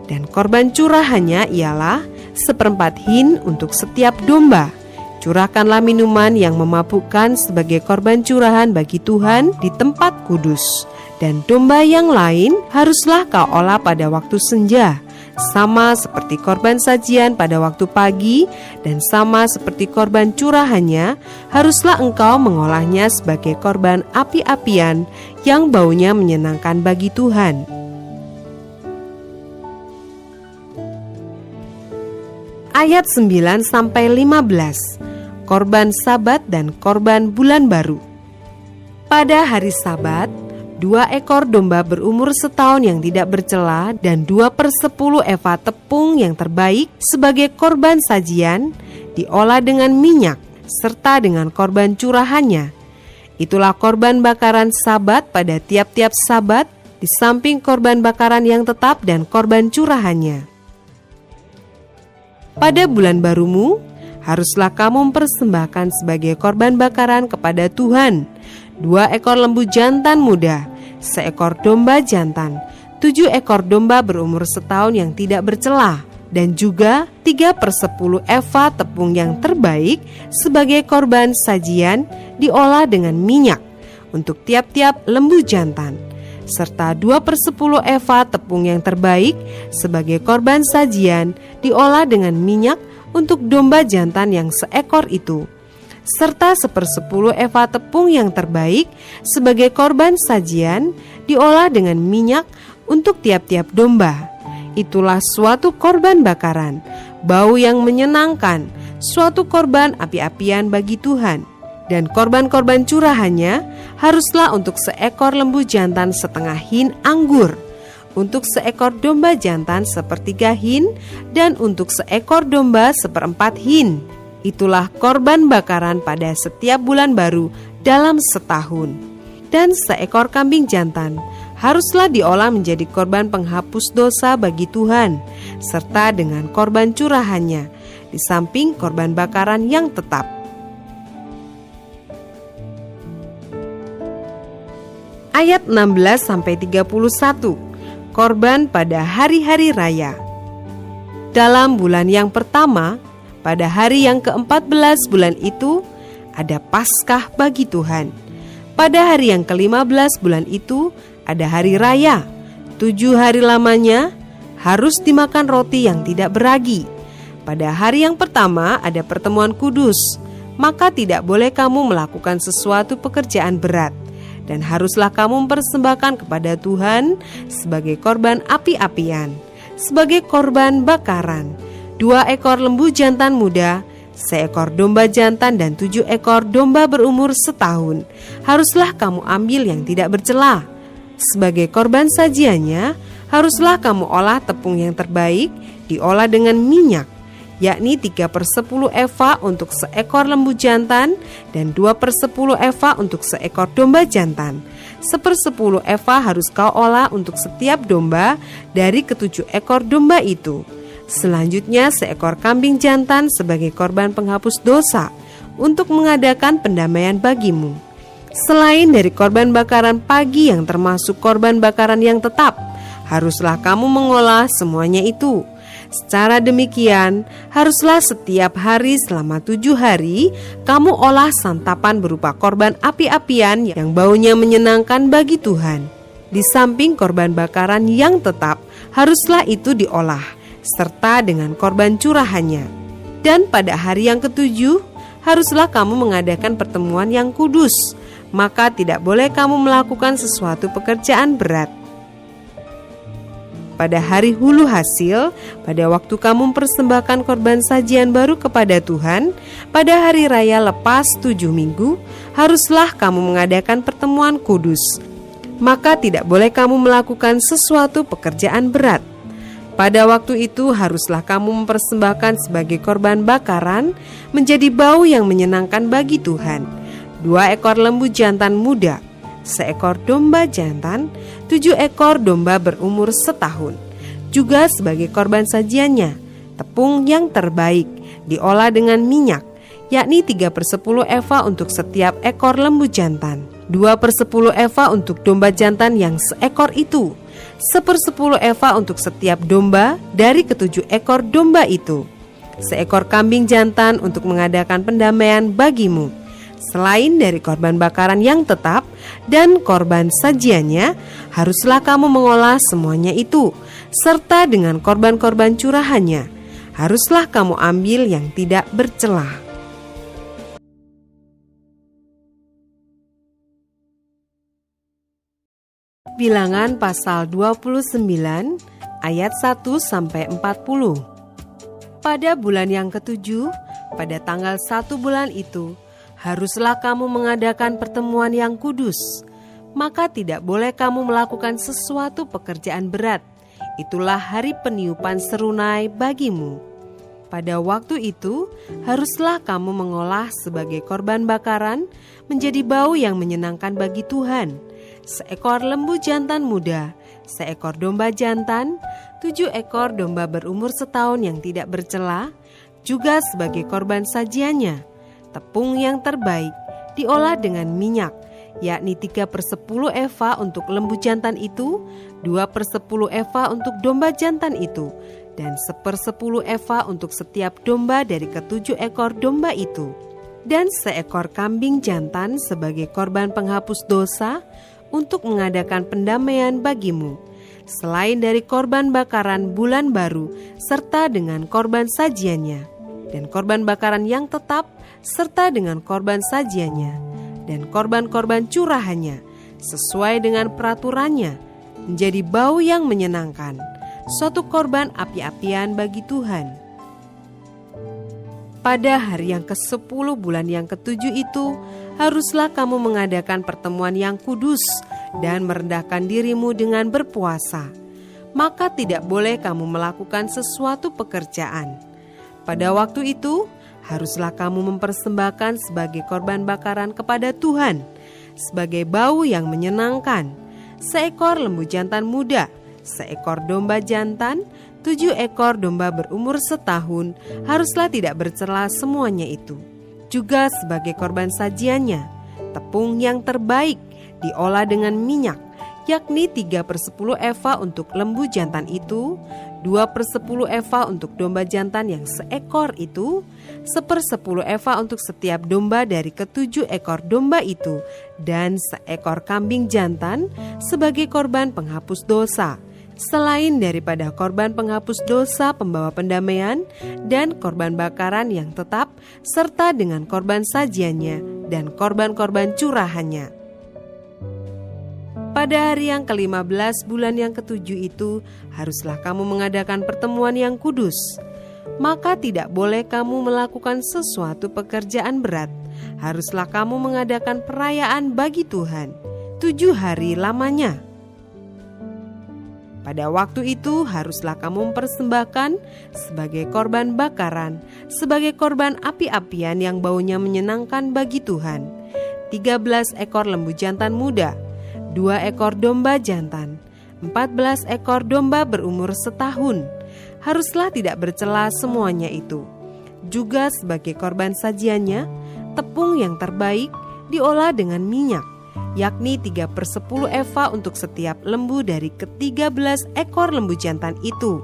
Dan korban curahannya ialah 1/4 hin untuk setiap domba. Curahkanlah minuman yang memabukkan sebagai korban curahan bagi Tuhan di tempat kudus. Dan domba yang lain haruslah kau olah pada waktu senja, sama seperti korban sajian pada waktu pagi, dan sama seperti korban curahannya, haruslah engkau mengolahnya sebagai korban api-apian yang baunya menyenangkan bagi Tuhan. Ayat 9-15. Korban Sabat dan korban bulan baru. Pada hari Sabat, 2 ekor domba berumur setahun yang tidak bercela dan 2/10 eva tepung yang terbaik sebagai korban sajian, diolah dengan minyak serta dengan korban curahannya. Itulah korban bakaran Sabat pada tiap-tiap Sabat, di samping korban bakaran yang tetap dan korban curahannya. Pada bulan barumu, haruslah kamu mempersembahkan sebagai korban bakaran kepada Tuhan 2 ekor lembu jantan muda, 1 ekor domba jantan, 7 ekor domba berumur setahun yang tidak bercela, dan juga 3/10 eva tepung yang terbaik sebagai korban sajian diolah dengan minyak untuk tiap-tiap lembu jantan, serta 2/10 eva tepung yang terbaik sebagai korban sajian diolah dengan minyak untuk domba jantan yang 1 ekor itu, serta 1/10 eva tepung yang terbaik sebagai korban sajian diolah dengan minyak untuk tiap-tiap domba. Itulah suatu korban bakaran, bau yang menyenangkan, suatu korban api-apian bagi Tuhan. Dan korban-korban curahannya haruslah untuk 1 ekor lembu jantan setengah hin anggur, untuk 1 ekor domba jantan 1/3 hin, dan untuk 1 ekor domba 1/4 hin. Itulah korban bakaran pada setiap bulan baru dalam setahun. Dan 1 ekor kambing jantan haruslah diolah menjadi korban penghapus dosa bagi Tuhan, serta dengan korban curahannya, di samping korban bakaran yang tetap. Ayat 16-31. Korban pada hari-hari raya. Dalam bulan yang pertama, pada hari yang ke-14 bulan itu, ada Paskah bagi Tuhan. Pada hari yang ke-15 bulan itu, ada hari raya. 7 hari lamanya harus dimakan roti yang tidak beragi. Pada hari yang pertama ada pertemuan kudus, maka tidak boleh kamu melakukan sesuatu pekerjaan berat. Dan haruslah kamu mempersembahkan kepada Tuhan sebagai korban api-apian, sebagai korban bakaran, 2 ekor lembu jantan muda, 1 ekor domba jantan, dan 7 ekor domba berumur setahun. Haruslah kamu ambil yang tidak bercela. Sebagai korban sajiannya, haruslah kamu olah tepung yang terbaik, diolah dengan minyak, yakni 3/10 eva untuk seekor lembu jantan dan 2/10 eva untuk seekor domba jantan. 1/10 eva harus kau olah untuk setiap domba dari ke-7 ekor domba itu. Selanjutnya seekor kambing jantan sebagai korban penghapus dosa untuk mengadakan pendamaian bagimu. Selain dari korban bakaran pagi yang termasuk korban bakaran yang tetap, haruslah kamu mengolah semuanya itu. Secara demikian, haruslah setiap hari selama 7 hari kamu olah santapan berupa korban api-apian yang baunya menyenangkan bagi Tuhan. Di samping korban bakaran yang tetap, haruslah itu diolah, serta dengan korban curahannya. Dan pada hari yang ke-7, haruslah kamu mengadakan pertemuan yang kudus, maka tidak boleh kamu melakukan sesuatu pekerjaan berat. Pada hari hulu hasil, pada waktu kamu mempersembahkan korban sajian baru kepada Tuhan, pada hari raya lepas 7 minggu, haruslah kamu mengadakan pertemuan kudus. Maka tidak boleh kamu melakukan sesuatu pekerjaan berat. Pada waktu itu haruslah kamu mempersembahkan sebagai korban bakaran menjadi bau yang menyenangkan bagi Tuhan 2 ekor lembu jantan muda, seekor domba jantan, 7 ekor domba berumur setahun, juga sebagai korban sajiannya, tepung yang terbaik, diolah dengan minyak, yakni 3/10 eva untuk setiap ekor lembu jantan, 2/10 eva untuk domba jantan yang seekor itu, 1/10 eva untuk setiap domba dari ke-7 ekor domba itu, seekor kambing jantan untuk mengadakan pendamaian bagimu. Selain dari korban bakaran yang tetap dan korban sajiannya, haruslah kamu mengolah semuanya itu, serta dengan korban-korban curahannya. Haruslah kamu ambil yang tidak bercelah. Bilangan pasal 29 ayat 1-40. Pada bulan yang ke-7, pada tanggal 1 bulan itu, haruslah kamu mengadakan pertemuan yang kudus, maka tidak boleh kamu melakukan sesuatu pekerjaan berat. Itulah hari peniupan serunai bagimu. Pada waktu itu, haruslah kamu mengolah sebagai korban bakaran menjadi bau yang menyenangkan bagi Tuhan, seekor lembu jantan muda, seekor domba jantan, 7 ekor domba berumur setahun yang tidak bercela, juga sebagai korban sajiannya. Tepung yang terbaik diolah dengan minyak, yakni 3/10 eva untuk lembu jantan itu, 2/10 eva untuk domba jantan itu, dan 1/10 eva untuk setiap domba dari ke-7 ekor domba itu, dan seekor kambing jantan sebagai korban penghapus dosa untuk mengadakan pendamaian bagimu. Selain dari korban bakaran bulan baru serta dengan korban sajiannya, dan korban bakaran yang tetap serta dengan korban sajiannya, dan korban-korban curahannya, sesuai dengan peraturannya, menjadi bau yang menyenangkan, suatu korban api-apian bagi Tuhan. Pada hari yang ke-10 bulan yang ke-7 itu, haruslah kamu mengadakan pertemuan yang kudus dan merendahkan dirimu dengan berpuasa. Maka tidak boleh kamu melakukan sesuatu pekerjaan. Pada waktu itu, haruslah kamu mempersembahkan sebagai korban bakaran kepada Tuhan, sebagai bau yang menyenangkan, seekor lembu jantan muda, seekor domba jantan, 7 ekor domba berumur setahun, haruslah tidak bercela semuanya itu. Juga sebagai korban sajiannya, tepung yang terbaik, diolah dengan minyak, yakni 3/10 eva untuk lembu jantan itu, 2/10 eva untuk domba jantan yang seekor itu, 1/10 eva untuk setiap domba dari ke-7 ekor domba itu, dan seekor kambing jantan sebagai korban penghapus dosa. Selain daripada korban penghapus dosa pembawa pendamaian dan korban bakaran yang tetap, serta dengan korban sajiannya dan korban-korban curahannya. Pada hari yang ke-15 bulan yang ke-7 itu, haruslah kamu mengadakan pertemuan yang kudus. Maka tidak boleh kamu melakukan sesuatu pekerjaan berat. Haruslah kamu mengadakan perayaan bagi Tuhan 7 hari lamanya. Pada waktu itu haruslah kamu mempersembahkan sebagai korban bakaran, sebagai korban api-apian yang baunya menyenangkan bagi Tuhan, 13 ekor lembu jantan muda, 2 ekor domba jantan, 14 ekor domba berumur setahun. Haruslah tidak bercela semuanya itu. Juga sebagai korban sajiannya, tepung yang terbaik diolah dengan minyak, yakni 3/10 eva untuk setiap lembu dari ke-13 ekor lembu jantan itu,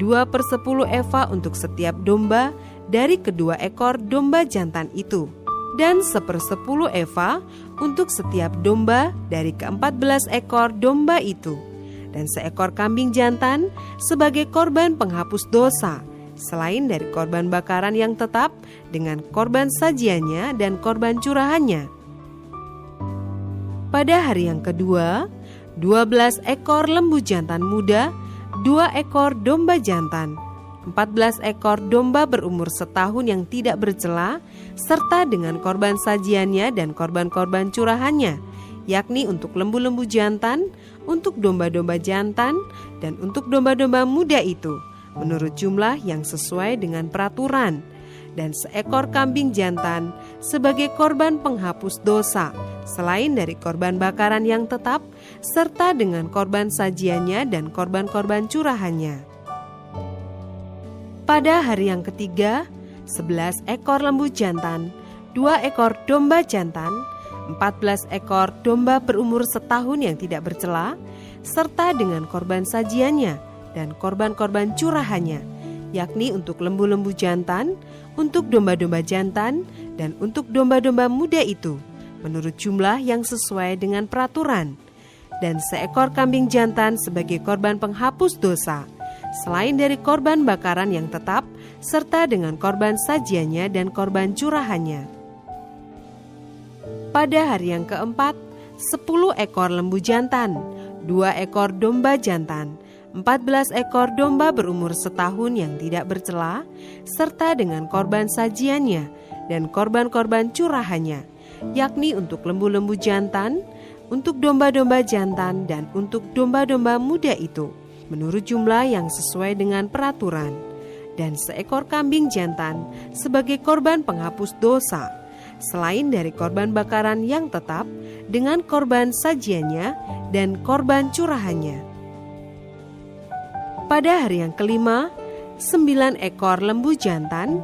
2/10 eva untuk setiap domba dari kedua ekor domba jantan itu, dan 1/10 eva untuk setiap domba dari ke-14 ekor domba itu, dan seekor kambing jantan sebagai korban penghapus dosa, selain dari korban bakaran yang tetap dengan korban sajiannya dan korban curahannya. Pada hari yang kedua, 12 ekor lembu jantan muda, 2 ekor domba jantan, 14 ekor domba berumur setahun yang tidak bercela, serta dengan korban sajiannya dan korban-korban curahannya, yakni untuk lembu-lembu jantan, untuk domba-domba jantan, dan untuk domba-domba muda itu, menurut jumlah yang sesuai dengan peraturan, dan seekor kambing jantan sebagai korban penghapus dosa, selain dari korban bakaran yang tetap, serta dengan korban sajiannya dan korban-korban curahannya. Pada hari yang ketiga, 11 ekor lembu jantan, 2 ekor domba jantan, 14 ekor domba berumur setahun yang tidak bercela, serta dengan korban sajiannya dan korban-korban curahannya, yakni untuk lembu-lembu jantan, untuk domba-domba jantan, dan untuk domba-domba muda itu, menurut jumlah yang sesuai dengan peraturan, dan seekor kambing jantan sebagai korban penghapus dosa, selain dari korban bakaran yang tetap, serta dengan korban sajiannya dan korban curahannya. Pada hari yang keempat, 10 ekor lembu jantan, 2 ekor domba jantan, 14 ekor domba berumur setahun yang tidak bercela, serta dengan korban sajiannya dan korban-korban curahannya, yakni untuk lembu-lembu jantan, untuk domba-domba jantan, dan untuk domba-domba muda itu, menurut jumlah yang sesuai dengan peraturan, dan seekor kambing jantan sebagai korban penghapus dosa, selain dari korban bakaran yang tetap dengan korban sajiannya dan korban curahannya. Pada hari yang kelima, 9 ekor lembu jantan,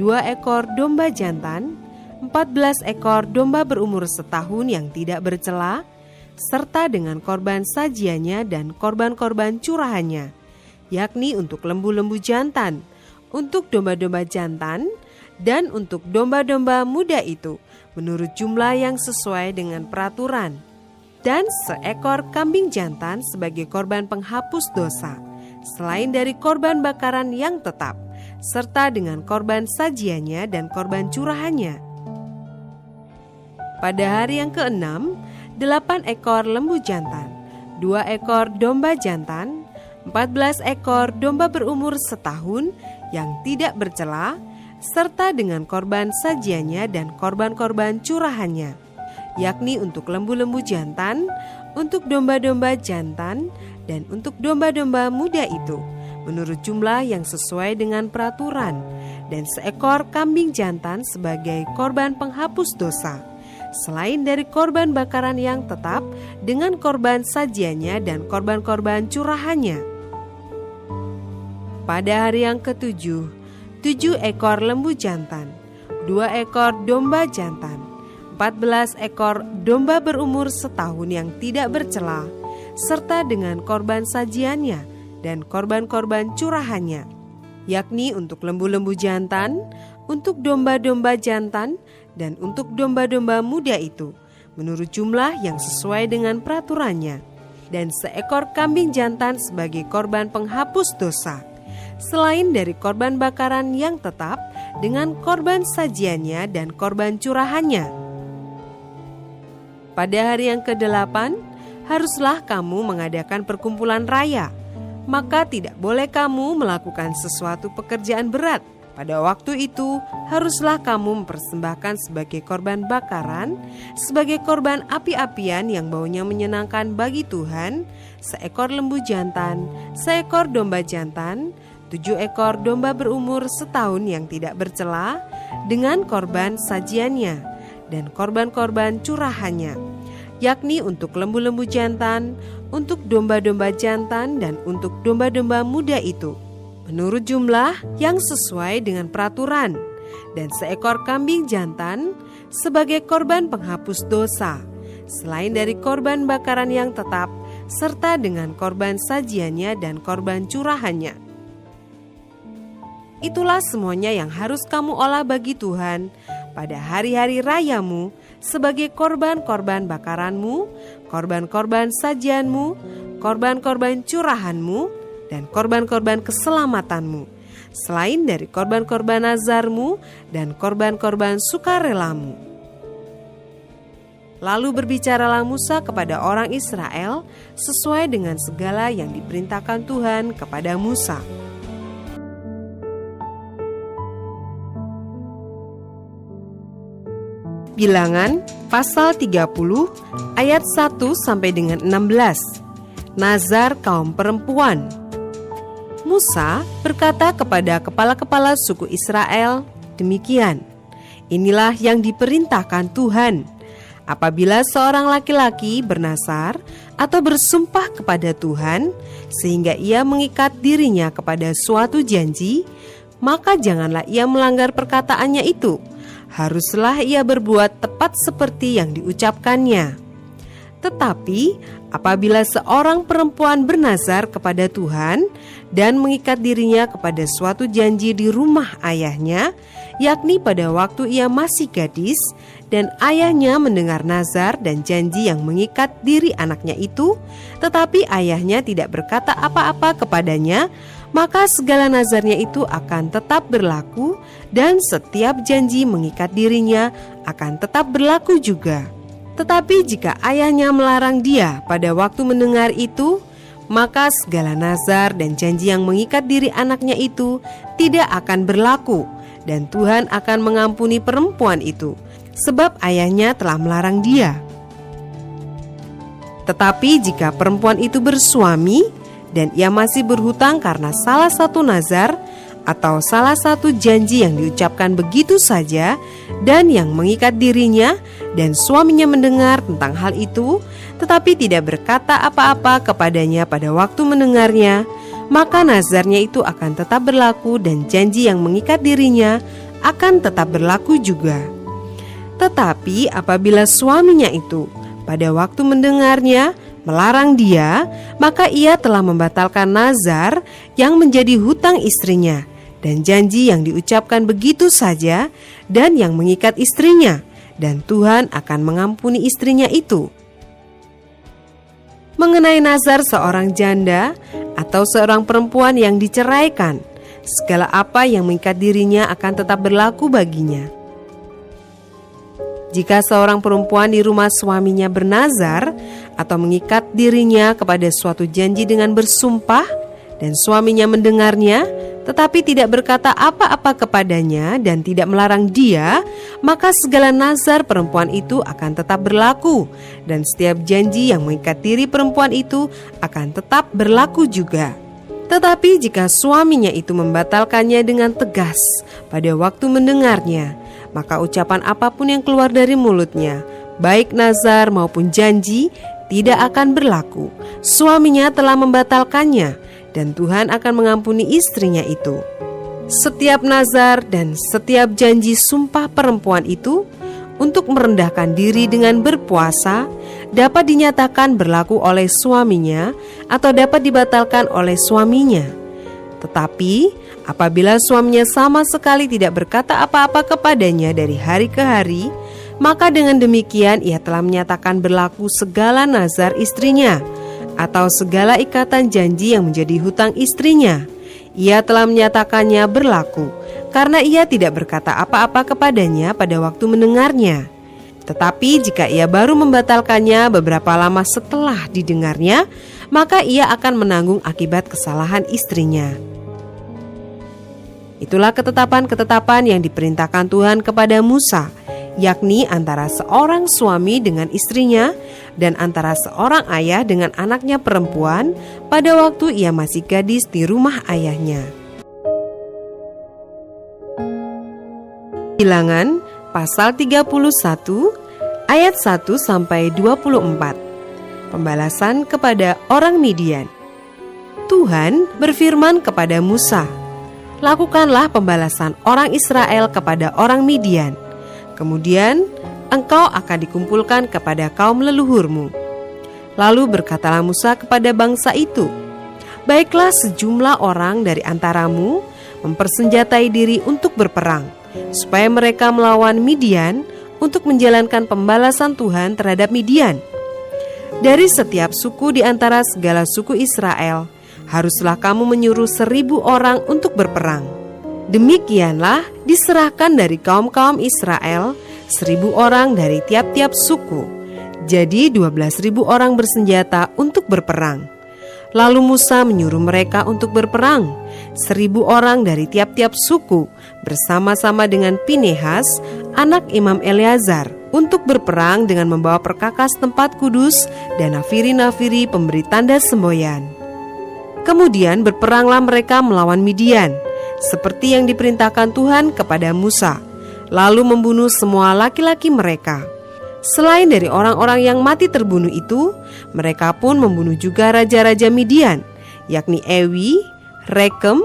2 ekor domba jantan, 14 ekor domba berumur setahun yang tidak bercela, serta dengan korban sajiannya dan korban-korban curahannya, yakni untuk lembu-lembu jantan, untuk domba-domba jantan, dan untuk domba-domba muda itu, menurut jumlah yang sesuai dengan peraturan, dan seekor kambing jantan sebagai korban penghapus dosa, selain dari korban bakaran yang tetap, serta dengan korban sajiannya dan korban curahannya. Pada hari yang keenam, 8 ekor lembu jantan, 2 ekor domba jantan, 14 ekor domba berumur setahun yang tidak bercela, serta dengan korban sajiannya dan korban-korban curahannya, yakni untuk lembu-lembu jantan, untuk domba-domba jantan, dan untuk domba-domba muda itu, menurut jumlah yang sesuai dengan peraturan, dan seekor kambing jantan sebagai korban penghapus dosa, selain dari korban bakaran yang tetap dengan korban sajiannya dan korban-korban curahannya. Pada hari yang ketujuh, 7 ekor lembu jantan, 2 ekor domba jantan, 14 ekor domba berumur setahun yang tidak bercela, serta dengan korban sajiannya dan korban-korban curahannya, yakni untuk lembu-lembu jantan, untuk domba-domba jantan, dan untuk domba-domba muda itu, menurut jumlah yang sesuai dengan peraturannya, dan seekor kambing jantan sebagai korban penghapus dosa, selain dari korban bakaran yang tetap dengan korban sajiannya dan korban curahannya. Pada hari yang ke-8, haruslah kamu mengadakan perkumpulan raya, maka tidak boleh kamu melakukan sesuatu pekerjaan berat Pada waktu itu, haruslah kamu mempersembahkan sebagai korban bakaran, sebagai korban api-apian yang baunya menyenangkan bagi Tuhan, seekor lembu jantan, seekor domba jantan, 7 ekor domba berumur setahun yang tidak bercela, dengan korban sajiannya, dan korban-korban curahannya, yakni untuk lembu-lembu jantan, untuk domba-domba jantan, dan untuk domba-domba muda itu, menurut jumlah yang sesuai dengan peraturan, dan seekor kambing jantan sebagai korban penghapus dosa, selain dari korban bakaran yang tetap, serta dengan korban sajiannya dan korban curahannya. Itulah semuanya yang harus kamu olah bagi Tuhan pada hari-hari rayamu sebagai korban-korban bakaranmu, korban-korban sajianmu, korban-korban curahanmu, dan korban-korban keselamatanmu, selain dari korban-korban nazarmu dan korban-korban sukarelamu. Lalu berbicaralah Musa kepada orang Israel sesuai dengan segala yang diperintahkan Tuhan kepada Musa. Bilangan pasal 30 ayat 1 sampai dengan 16. Nazar kaum perempuan. Musa berkata kepada kepala-kepala suku Israel, demikian, inilah yang diperintahkan Tuhan. Apabila seorang laki-laki bernazar atau bersumpah kepada Tuhan, sehingga ia mengikat dirinya kepada suatu janji, maka janganlah ia melanggar perkataannya itu. Haruslah ia berbuat tepat seperti yang diucapkannya. Tetapi apabila seorang perempuan bernazar kepada Tuhan dan mengikat dirinya kepada suatu janji di rumah ayahnya, yakni pada waktu ia masih gadis, dan ayahnya mendengar nazar dan janji yang mengikat diri anaknya itu, tetapi ayahnya tidak berkata apa-apa kepadanya, maka segala nazarnya itu akan tetap berlaku, dan setiap janji mengikat dirinya akan tetap berlaku juga. Tetapi jika ayahnya melarang dia pada waktu mendengar itu, maka segala nazar dan janji yang mengikat diri anaknya itu tidak akan berlaku, dan Tuhan akan mengampuni perempuan itu, sebab ayahnya telah melarang dia. Tetapi jika perempuan itu bersuami, dan ia masih berhutang karena salah satu nazar atau salah satu janji yang diucapkan begitu saja dan yang mengikat dirinya, dan suaminya mendengar tentang hal itu tetapi tidak berkata apa-apa kepadanya pada waktu mendengarnya, maka nazarnya itu akan tetap berlaku dan janji yang mengikat dirinya akan tetap berlaku juga. Tetapi apabila suaminya itu pada waktu mendengarnya melarang dia, maka ia telah membatalkan nazar yang menjadi hutang istrinya dan janji yang diucapkan begitu saja dan yang mengikat istrinya, dan Tuhan akan mengampuni istrinya itu. Mengenai nazar seorang janda atau seorang perempuan yang diceraikan, segala apa yang mengikat dirinya akan tetap berlaku baginya. Jika seorang perempuan di rumah suaminya bernazar atau mengikat dirinya kepada suatu janji dengan bersumpah, dan suaminya mendengarnya, tetapi tidak berkata apa-apa kepadanya dan tidak melarang dia, maka segala nazar perempuan itu akan tetap berlaku, dan setiap janji yang mengikat diri perempuan itu akan tetap berlaku juga. Tetapi jika suaminya itu membatalkannya dengan tegas pada waktu mendengarnya, maka ucapan apapun yang keluar dari mulutnya, baik nazar maupun janji, tidak akan berlaku. Suaminya telah membatalkannya, dan Tuhan akan mengampuni istrinya itu. Setiap nazar dan setiap janji sumpah perempuan itu untuk merendahkan diri dengan berpuasa dapat dinyatakan berlaku oleh suaminya atau dapat dibatalkan oleh suaminya. Tetapi apabila suaminya sama sekali tidak berkata apa-apa kepadanya dari hari ke hari, maka dengan demikian ia telah menyatakan berlaku segala nazar istrinya atau segala ikatan janji yang menjadi hutang istrinya. Ia telah menyatakannya berlaku karena ia tidak berkata apa-apa kepadanya pada waktu mendengarnya. Tetapi jika ia baru membatalkannya beberapa lama setelah didengarnya, maka ia akan menanggung akibat kesalahan istrinya. Itulah ketetapan-ketetapan yang diperintahkan Tuhan kepada Musa, yakni antara seorang suami dengan istrinya dan antara seorang ayah dengan anaknya perempuan pada waktu ia masih gadis di rumah ayahnya. Bilangan pasal 31 ayat 1-24. Pembalasan kepada orang Midian. Tuhan berfirman kepada Musa, "Lakukanlah pembalasan orang Israel kepada orang Midian. Kemudian engkau akan dikumpulkan kepada kaum leluhurmu." Lalu berkatalah Musa kepada bangsa itu, "Baiklah sejumlah orang dari antaramu mempersenjatai diri untuk berperang, supaya mereka melawan Midian untuk menjalankan pembalasan Tuhan terhadap Midian. Dari setiap suku di antara segala suku Israel, haruslah kamu menyuruh 1.000 orang untuk berperang. Demikianlah diserahkan dari kaum-kaum Israel 1.000 orang dari tiap-tiap suku. Jadi 12.000 orang bersenjata untuk berperang. Lalu Musa menyuruh mereka untuk berperang, 1.000 orang dari tiap-tiap suku, bersama-sama dengan Pinehas, anak Imam Eleazar, untuk berperang dengan membawa perkakas tempat kudus dan nafiri-nafiri pemberi tanda semboyan. Kemudian berperanglah mereka melawan Midian, seperti yang diperintahkan Tuhan kepada Musa, lalu membunuh semua laki-laki mereka. Selain dari orang-orang yang mati terbunuh itu, mereka pun membunuh juga raja-raja Midian, yakni Ewi, Rekem,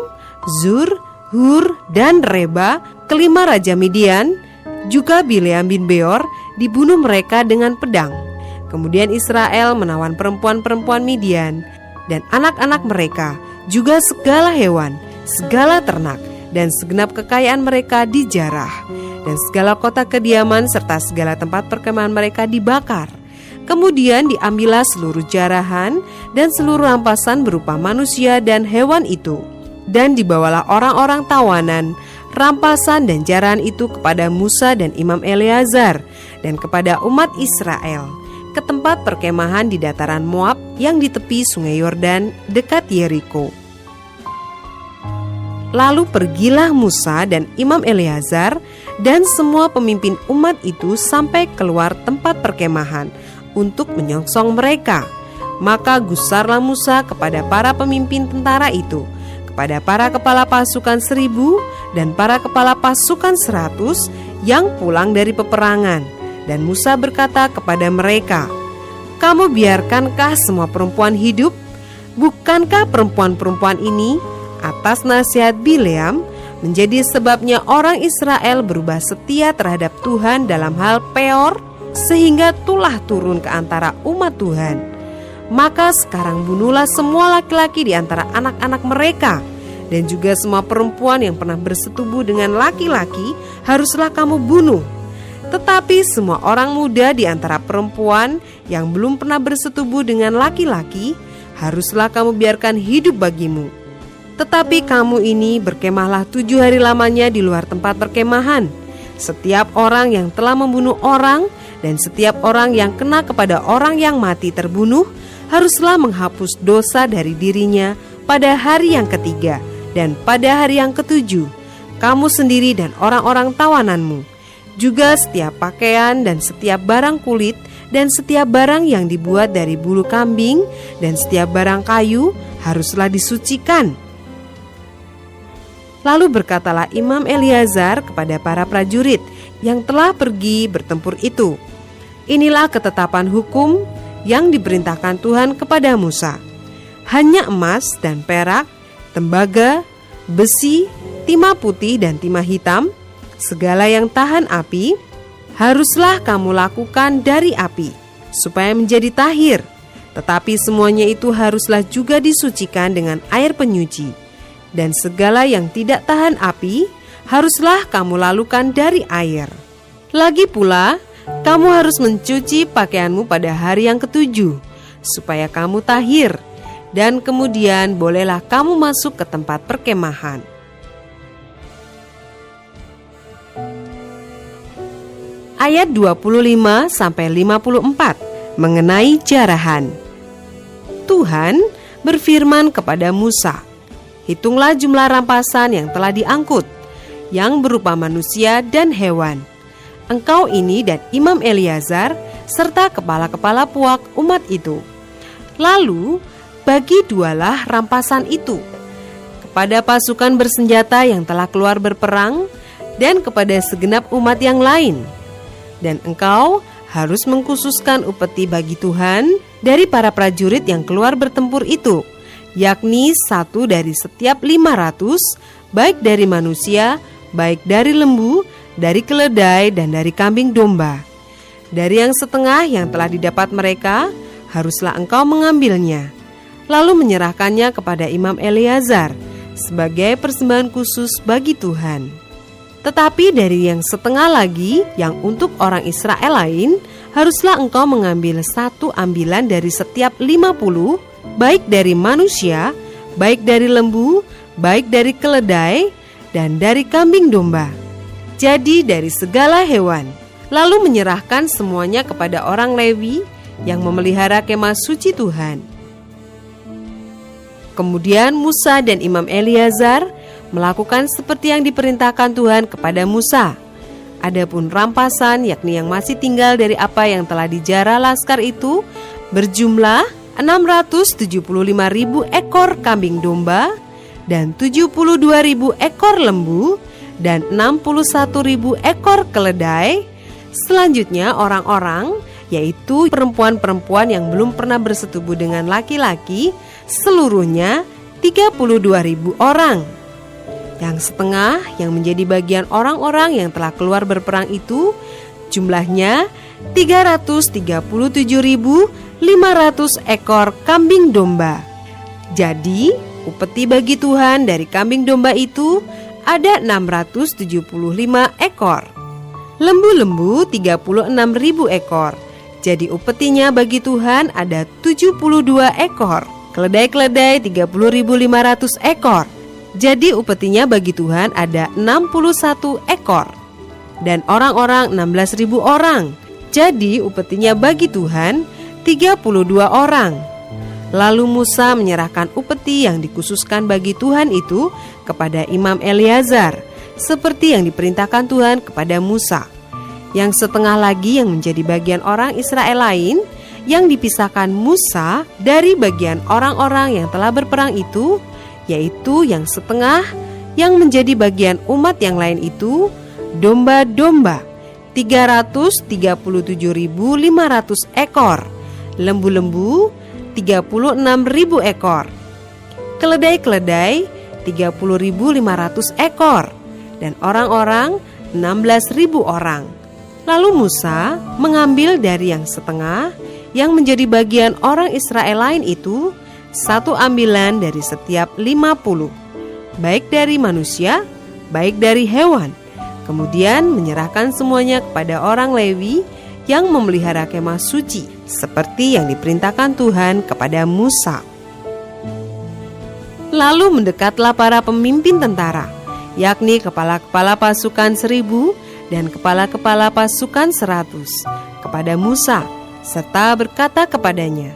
Zur, Hur, dan Reba, kelima raja Midian. Juga Bileam bin Beor dibunuh mereka dengan pedang. Kemudian Israel menawan perempuan-perempuan Midian dan anak-anak mereka, juga segala hewan, segala ternak, dan segenap kekayaan mereka dijarah, dan segala kota kediaman serta segala tempat perkemahan mereka dibakar. Kemudian diambillah seluruh jarahan dan seluruh rampasan berupa manusia dan hewan itu, dan dibawalah orang-orang tawanan, rampasan dan jarahan itu kepada Musa dan Imam Eleazar dan kepada umat Israel, ke tempat perkemahan di dataran Moab yang di tepi sungai Yordan dekat Yeriko. Lalu pergilah Musa dan Imam Eleazar dan semua pemimpin umat itu sampai keluar tempat perkemahan untuk menyongsong mereka. Maka gusarlah Musa kepada para pemimpin tentara itu, kepada para kepala pasukan 1.000 dan para kepala pasukan 100 yang pulang dari peperangan. Dan Musa berkata kepada mereka, "Kamu biarkankah semua perempuan hidup? Bukankah perempuan-perempuan ini atas nasihat Bileam menjadi sebabnya orang Israel berubah setia terhadap Tuhan dalam hal Peor, sehingga tulah turun ke antara umat Tuhan? Maka sekarang bunuhlah semua laki-laki di antara anak-anak mereka, dan juga semua perempuan yang pernah bersetubuh dengan laki-laki haruslah kamu bunuh. Tetapi semua orang muda di antara perempuan yang belum pernah bersetubuh dengan laki-laki haruslah kamu biarkan hidup bagimu. Tetapi kamu ini berkemahlah 7 hari lamanya di luar tempat perkemahan. Setiap orang yang telah membunuh orang dan setiap orang yang kena kepada orang yang mati terbunuh haruslah menghapus dosa dari dirinya pada hari yang ketiga dan pada hari yang ketujuh, kamu sendiri dan orang-orang tawananmu. Juga setiap pakaian dan setiap barang kulit dan setiap barang yang dibuat dari bulu kambing dan setiap barang kayu haruslah disucikan." Lalu berkatalah Imam Eleazar kepada para prajurit yang telah pergi bertempur itu, "Inilah ketetapan hukum yang diperintahkan Tuhan kepada Musa. Hanya emas dan perak, tembaga, besi, timah putih dan timah hitam, segala yang tahan api, haruslah kamu lakukan dari api, supaya menjadi tahir. Tetapi semuanya itu haruslah juga disucikan dengan air penyuci. Dan segala yang tidak tahan api, haruslah kamu lalukan dari air. Lagi pula, kamu harus mencuci pakaianmu pada hari yang ketujuh, supaya kamu tahir. Dan kemudian bolehlah kamu masuk ke tempat perkemahan." Ayat 25-54 mengenai jarahan. Tuhan berfirman kepada Musa, Hitunglah jumlah rampasan yang telah diangkut, yang berupa manusia dan hewan. Engkau ini dan Imam Eleazar serta kepala-kepala puak umat itu. Lalu bagi dualah rampasan itu kepada pasukan bersenjata yang telah keluar berperang dan kepada segenap umat yang lain. Dan engkau harus mengkhususkan upeti bagi Tuhan dari para prajurit yang keluar bertempur itu, yakni 1 dari setiap 500, baik dari manusia, baik dari lembu, dari keledai, dan dari kambing domba. Dari yang setengah yang telah didapat mereka, haruslah engkau mengambilnya, lalu menyerahkannya kepada Imam Eleazar sebagai persembahan khusus bagi Tuhan. Tetapi dari yang setengah lagi, yang untuk orang Israel lain, haruslah engkau mengambil 1 ambilan dari setiap 50, baik dari manusia, baik dari lembu, baik dari keledai, dan dari kambing domba. Jadi dari segala hewan, lalu menyerahkan semuanya kepada orang Lewi yang memelihara kemah suci Tuhan. Kemudian Musa dan Imam Eleazar melakukan seperti yang diperintahkan Tuhan kepada Musa. Adapun rampasan, yakni yang masih tinggal dari apa yang telah dijara laskar itu, berjumlah 675.000 ekor kambing domba dan 72.000 ekor lembu dan 61.000 ekor keledai. Selanjutnya orang-orang, yaitu perempuan-perempuan yang belum pernah bersetubuh dengan laki-laki, seluruhnya 32.000 orang. Yang setengah yang menjadi bagian orang-orang yang telah keluar berperang itu jumlahnya 337.500 ekor kambing domba. Jadi upeti bagi Tuhan dari kambing domba itu ada 675 ekor. Lembu-lembu 36.000 ekor. Jadi upetinya bagi Tuhan ada 72 ekor. Keledai-keledai 30.500 ekor. Jadi upetinya bagi Tuhan ada 61 ekor. Dan orang-orang 16.000 orang. Jadi upetinya bagi Tuhan 32 orang. Lalu Musa menyerahkan upeti yang dikhususkan bagi Tuhan itu kepada Imam Eleazar, seperti yang diperintahkan Tuhan kepada Musa. Yang setengah lagi yang menjadi bagian orang Israel lain, yang dipisahkan Musa dari bagian orang-orang yang telah berperang itu, yaitu yang setengah yang menjadi bagian umat yang lain itu, domba-domba 337.500 ekor, lembu-lembu 36.000 ekor, keledai-keledai 30.500 ekor, dan orang-orang 16.000 orang. Lalu Musa mengambil dari yang setengah yang menjadi bagian orang Israel lain itu 1 ambilan dari setiap 50, baik dari manusia, baik dari hewan. Kemudian menyerahkan semuanya kepada orang Lewi yang memelihara kemah suci, seperti yang diperintahkan Tuhan kepada Musa. Lalu mendekatlah para pemimpin tentara, yakni kepala-kepala pasukan 1.000 dan kepala-kepala pasukan 100, kepada Musa, serta berkata kepadanya,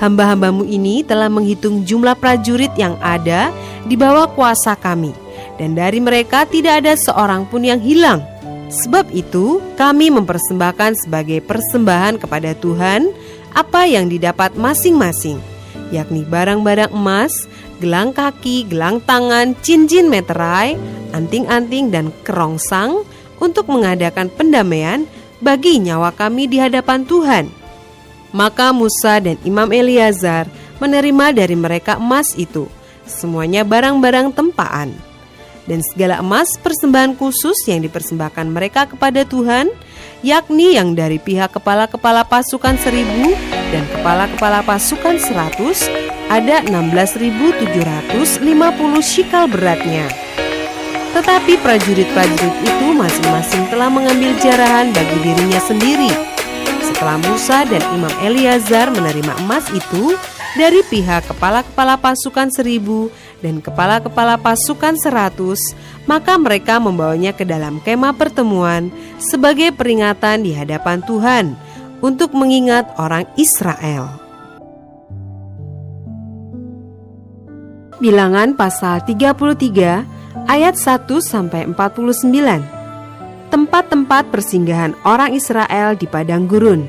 "Hamba-hambamu ini telah menghitung jumlah prajurit yang ada di bawah kuasa kami, dan dari mereka tidak ada seorang pun yang hilang. Sebab itu kami mempersembahkan sebagai persembahan kepada Tuhan apa yang didapat masing-masing, yakni barang-barang emas, gelang kaki, gelang tangan, cincin meterai, anting-anting dan kerongsang, untuk mengadakan pendamaian bagi nyawa kami di hadapan Tuhan." Maka Musa dan Imam Eleazar menerima dari mereka emas itu, semuanya barang-barang tempaan. Dan segala emas persembahan khusus yang dipersembahkan mereka kepada Tuhan, yakni yang dari pihak kepala-kepala pasukan 1.000 dan kepala-kepala pasukan 100, ada 16.750 shikal beratnya. Tetapi prajurit-prajurit itu masing-masing telah mengambil jarahan bagi dirinya sendiri. Setelah Musa dan Imam Eleazar menerima emas itu dari pihak kepala-kepala pasukan 1.000 dan kepala-kepala pasukan 100, maka mereka membawanya ke dalam kemah pertemuan sebagai peringatan di hadapan Tuhan untuk mengingat orang Israel. Bilangan pasal 33 ayat 1-49. Tempat-tempat persinggahan orang Israel di padang gurun.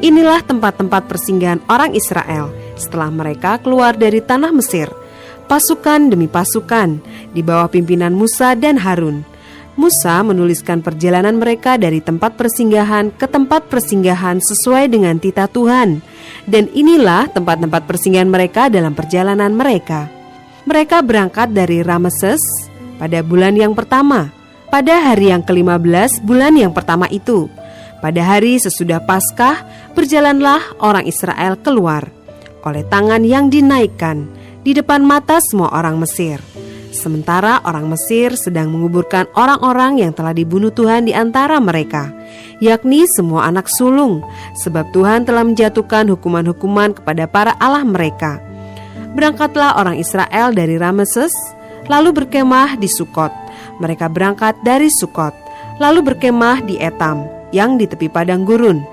Inilah tempat-tempat persinggahan orang Israel setelah mereka keluar dari tanah Mesir, pasukan demi pasukan di bawah pimpinan Musa dan Harun. Musa menuliskan perjalanan mereka dari tempat persinggahan ke tempat persinggahan sesuai dengan titah Tuhan. Dan inilah tempat-tempat persinggahan mereka dalam perjalanan mereka. Mereka berangkat dari Rameses pada bulan yang pertama, pada hari yang ke-15 bulan yang pertama itu. Pada hari sesudah Paskah, berjalanlah orang Israel keluar oleh tangan yang dinaikkan di depan mata semua orang Mesir. Sementara orang Mesir sedang menguburkan orang-orang yang telah dibunuh Tuhan di antara mereka, yakni semua anak sulung, sebab Tuhan telah menjatuhkan hukuman-hukuman kepada para allah mereka. Berangkatlah orang Israel dari Rameses, lalu berkemah di Sukot. Mereka berangkat dari Sukot, lalu berkemah di Etam, yang di tepi padang gurun.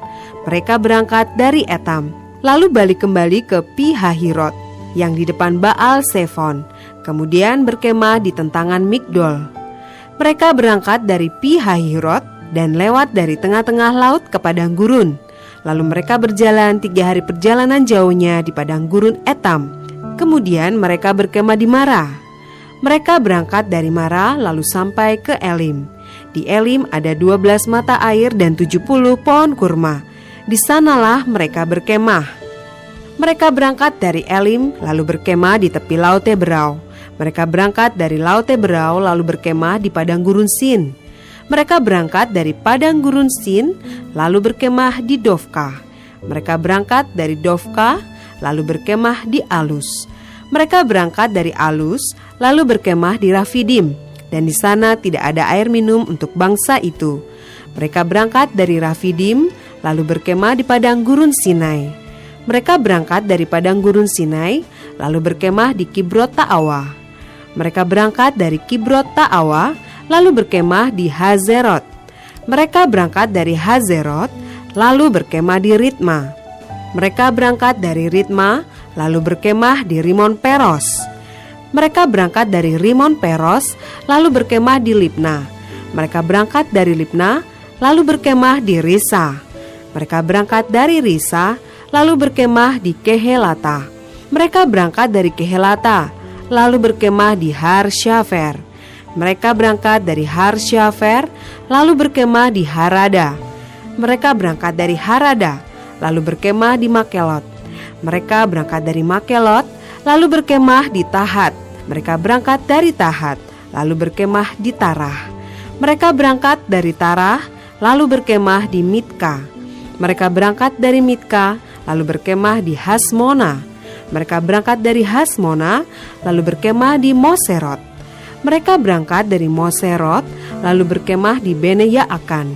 Mereka berangkat dari Etam, lalu balik kembali ke Pi-hahirot, yang di depan Baal Sefon, kemudian berkemah di tentangan Migdol. Mereka berangkat dari Pi-hahirot dan lewat dari tengah-tengah laut ke padang gurun. Lalu mereka berjalan 3 hari perjalanan jauhnya di padang gurun Etam. Kemudian mereka berkemah di Mara. Mereka berangkat dari Mara lalu sampai ke Elim. Di Elim ada 12 mata air dan 70 pohon kurma. Di sanalah mereka berkemah. Mereka berangkat dari Elim lalu berkemah di tepi Laut Teberau. Mereka berangkat dari Laut Teberau lalu berkemah di padang gurun Sin. Mereka berangkat dari padang gurun Sin lalu berkemah di Dofka. Mereka berangkat dari Dofka lalu berkemah di Alus. Mereka berangkat dari Alus lalu berkemah di Rafidim, dan di sana tidak ada air minum untuk bangsa itu. Mereka berangkat dari Rafidim lalu berkemah di padang gurun Sinai. Mereka berangkat dari padang gurun Sinai lalu berkemah di Kibrot Ta'awa. Mereka berangkat dari Kibrot Ta'awa lalu berkemah di Hazerot. Mereka berangkat dari Hazerot lalu berkemah di Ritma. Mereka berangkat dari Ritma lalu berkemah di Rimon Peros. Mereka berangkat dari Rimon Peros lalu berkemah di Libna. Mereka berangkat dari Libna lalu berkemah di Risa. Mereka berangkat dari Risa lalu berkemah di Kehelata. Mereka berangkat dari Kehelata lalu berkemah di Har-Syafer. Mereka berangkat dari Har-Syafer lalu berkemah di Harada. Mereka berangkat dari Harada lalu berkemah di Makelot. Mereka berangkat dari Makelot lalu berkemah di Tahat. Mereka berangkat dari Tahat lalu berkemah di Tarah. Mereka berangkat dari Tarah lalu berkemah di Mitka. Mereka berangkat dari Mitka lalu berkemah di Hasmona. Mereka berangkat dari Hasmona lalu berkemah di Moserot. Mereka berangkat dari Moserot lalu berkemah di Bene Yaakan.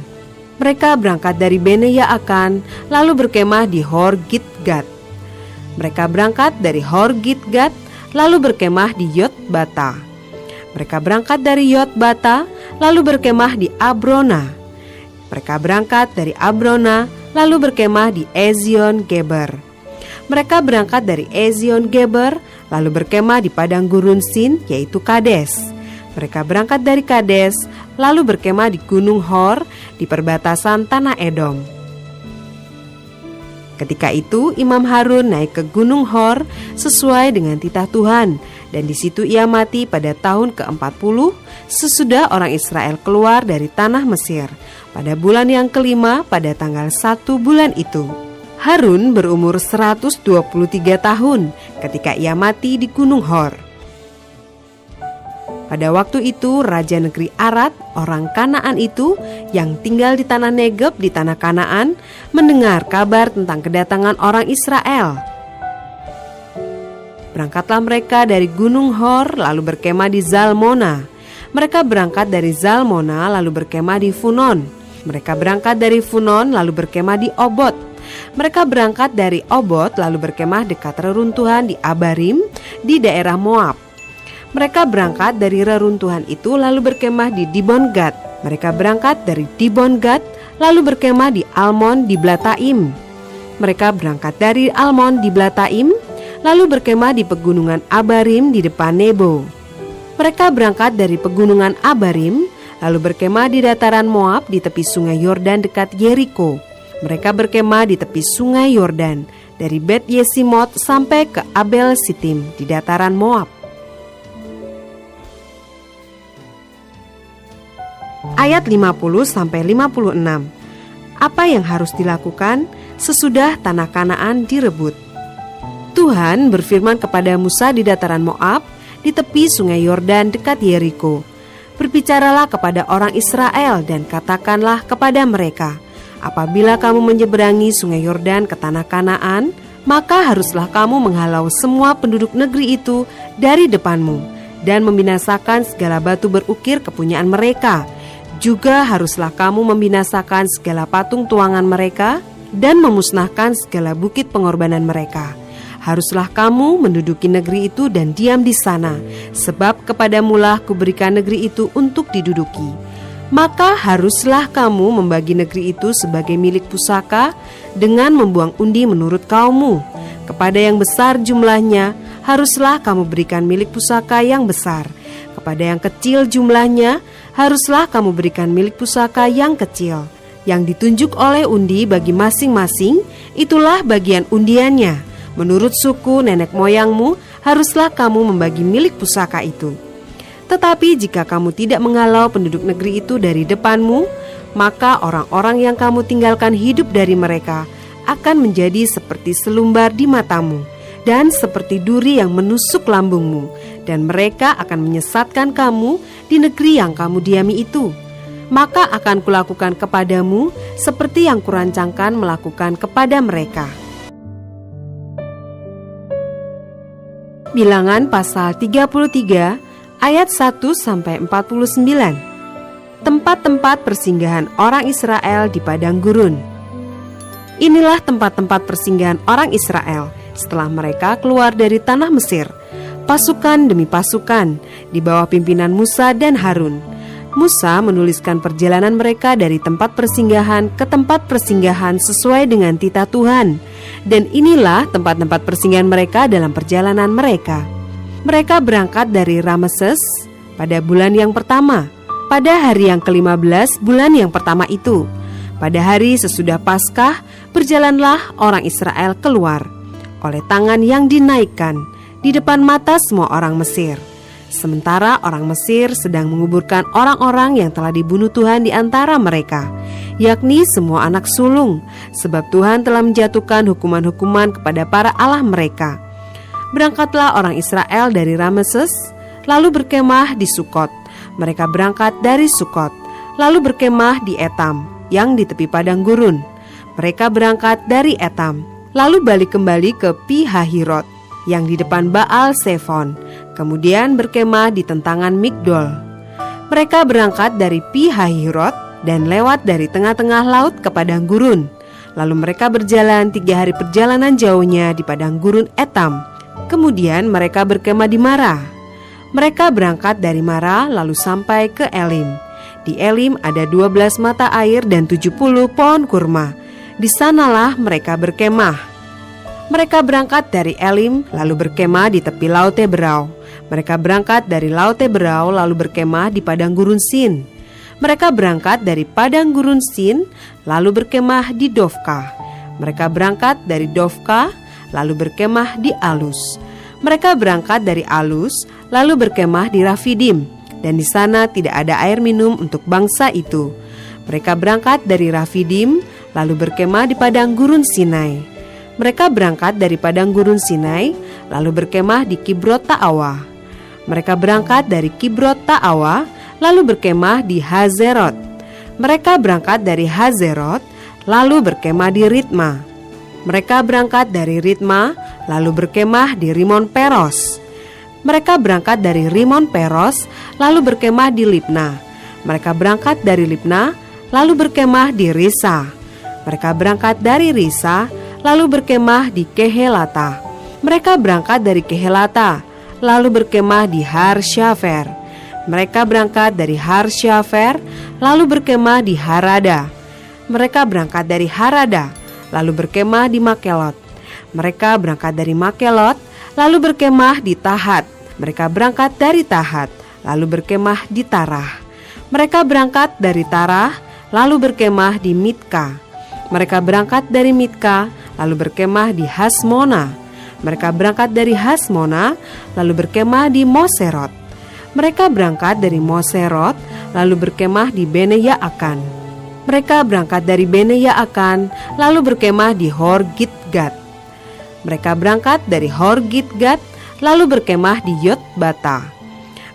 Mereka berangkat dari Bene Yaakan lalu berkemah di Hor Gidgad. Mereka berangkat dari Hor Gidgad lalu berkemah di Yotbata. Mereka berangkat dari Yotbata lalu berkemah di Abrona. Mereka berangkat dari Abrona lalu berkemah di Ezion Geber. Mereka berangkat dari Ezion Geber lalu berkemah di padang gurun Sin, yaitu Kades. Mereka berangkat dari Kades lalu berkemah di Gunung Hor di perbatasan tanah Edom. Ketika itu Imam Harun naik ke Gunung Hor sesuai dengan titah Tuhan, dan di situ ia mati pada tahun ke-40 sesudah orang Israel keluar dari tanah Mesir. Pada bulan yang kelima pada tanggal 1 bulan itu. Harun berumur 123 tahun ketika ia mati di Gunung Hor. Pada waktu itu Raja negeri Arad, orang Kanaan itu yang tinggal di tanah Negeb di tanah Kanaan, mendengar kabar tentang kedatangan orang Israel. Berangkatlah mereka dari Gunung Hor lalu berkemah di Zalmona. Mereka berangkat dari Zalmona lalu berkemah di Funon. Mereka berangkat dari Funon lalu berkemah di Obot. Mereka berangkat dari Obot lalu berkemah dekat reruntuhan di Abarim di daerah Moab. Mereka berangkat dari reruntuhan itu lalu berkemah di Dibon-Gad. Mereka berangkat dari Dibon-Gad lalu berkemah di Almon di Blataim. Mereka berangkat dari Almon di Blataim lalu berkemah di pegunungan Abarim di depan Nebo. Mereka berangkat dari pegunungan Abarim, lalu berkemah di dataran Moab di tepi sungai Yordan dekat Yeriko. Mereka berkemah di tepi sungai Yordan, dari Bet Yesimot sampai ke Abel Sitim di dataran Moab. Ayat 50-56. Apa yang harus dilakukan sesudah tanah Kanaan direbut? Tuhan berfirman kepada Musa di dataran Moab, di tepi sungai Yordan dekat Yeriko. Berbicaralah kepada orang Israel dan katakanlah kepada mereka, apabila kamu menyeberangi sungai Yordan ke tanah Kanaan, maka haruslah kamu menghalau semua penduduk negeri itu dari depanmu dan membinasakan segala batu berukir kepunyaan mereka. Juga haruslah kamu membinasakan segala patung tuangan mereka dan memusnahkan segala bukit pengorbanan mereka. Haruslah kamu menduduki negeri itu dan diam di sana, sebab kepadamulah kuberikan negeri itu untuk diduduki. Maka haruslah kamu membagi negeri itu sebagai milik pusaka dengan membuang undi menurut kaummu. Kepada yang besar jumlahnya, haruslah kamu berikan milik pusaka yang besar. Kepada yang kecil jumlahnya, haruslah kamu berikan milik pusaka yang kecil. Yang ditunjuk oleh undi bagi masing-masing, itulah bagian undiannya. Menurut suku nenek moyangmu, haruslah kamu membagi milik pusaka itu. Tetapi jika kamu tidak menghalau penduduk negeri itu dari depanmu, maka orang-orang yang kamu tinggalkan hidup dari mereka akan menjadi seperti selumbar di matamu dan seperti duri yang menusuk lambungmu, dan mereka akan menyesatkan kamu di negeri yang kamu diami itu. Maka akan kulakukan kepadamu seperti yang kurancangkan melakukan kepada mereka. Bilangan pasal 33 ayat 1-49. Tempat-tempat persinggahan orang Israel di padang gurun. Inilah tempat-tempat persinggahan orang Israel setelah mereka keluar dari tanah Mesir, pasukan demi pasukan di bawah pimpinan Musa dan Harun. Musa menuliskan perjalanan mereka dari tempat persinggahan ke tempat persinggahan sesuai dengan titah Tuhan. Dan inilah tempat-tempat persinggahan mereka dalam perjalanan mereka. Mereka berangkat dari Rameses pada bulan yang pertama, pada hari yang ke-15 bulan yang pertama itu. Pada hari sesudah Paskah, berjalanlah orang Israel keluar oleh tangan yang dinaikkan di depan mata semua orang Mesir. Sementara orang Mesir sedang menguburkan orang-orang yang telah dibunuh Tuhan di antara mereka, yakni semua anak sulung, sebab Tuhan telah menjatuhkan hukuman-hukuman kepada para allah mereka. Berangkatlah orang Israel dari Rameses, lalu berkemah di Sukot. Mereka berangkat dari Sukot, lalu berkemah di Etam, yang di tepi padang gurun. Mereka berangkat dari Etam, lalu balik kembali ke Pi-hahirot, yang di depan Baal Sefon, kemudian berkemah di tentangan Migdol. Mereka berangkat dari Pi-hahirot dan lewat dari tengah-tengah laut ke padang gurun. Lalu mereka berjalan 3 hari perjalanan jauhnya di padang gurun Etam. Kemudian mereka berkemah di Mara. Mereka berangkat dari Mara lalu sampai ke Elim. Di Elim ada 12 mata air dan 70 pohon kurma. Di sanalah mereka berkemah. Mereka berangkat dari Elim lalu berkemah di tepi Laut Teberau. Mereka berangkat dari Laut Teberau lalu berkemah di padang gurun Sin. Mereka berangkat dari padang gurun Sin lalu berkemah di Dofka. Mereka berangkat dari Dofka lalu berkemah di Alus. Mereka berangkat dari Alus lalu berkemah di Rafidim, dan di sana tidak ada air minum untuk bangsa itu. Mereka berangkat dari Rafidim lalu berkemah di padang gurun Sinai. Mereka berangkat dari padang gurun Sinai lalu berkemah di Kibrot Ta'awa. Mereka berangkat dari Kibrot Ta'awa lalu berkemah di Hazerot. Mereka berangkat dari Hazerot lalu berkemah di Ritma. Mereka berangkat dari Ritma lalu berkemah di Rimon Peros. Mereka berangkat dari Rimon Peros lalu berkemah di Libna. Mereka berangkat dari Libna lalu berkemah di Risa. Mereka berangkat dari Risa lalu berkemah di Kehelata. Mereka berangkat dari Kehelata lalu berkemah di Har-Syafer. Mereka berangkat dari Har-Syafer lalu berkemah di Harada. Mereka berangkat dari Harada lalu berkemah di Makelot. Mereka berangkat dari Makelot lalu berkemah di Tahat. Mereka berangkat dari Tahat, lalu berkemah di Tarah. Mereka berangkat dari Tarah, lalu berkemah di Mitka. Mereka berangkat dari Mitka, lalu berkemah di Hasmona. Mereka berangkat dari Hasmona, lalu berkemah di Moserot. Mereka berangkat dari Moserot, lalu berkemah di Bene Yaakan. Mereka berangkat dari Bene Yaakan, lalu berkemah di Hor Gidgad. Mereka berangkat dari Hor Gidgad, lalu berkemah di Yotbata.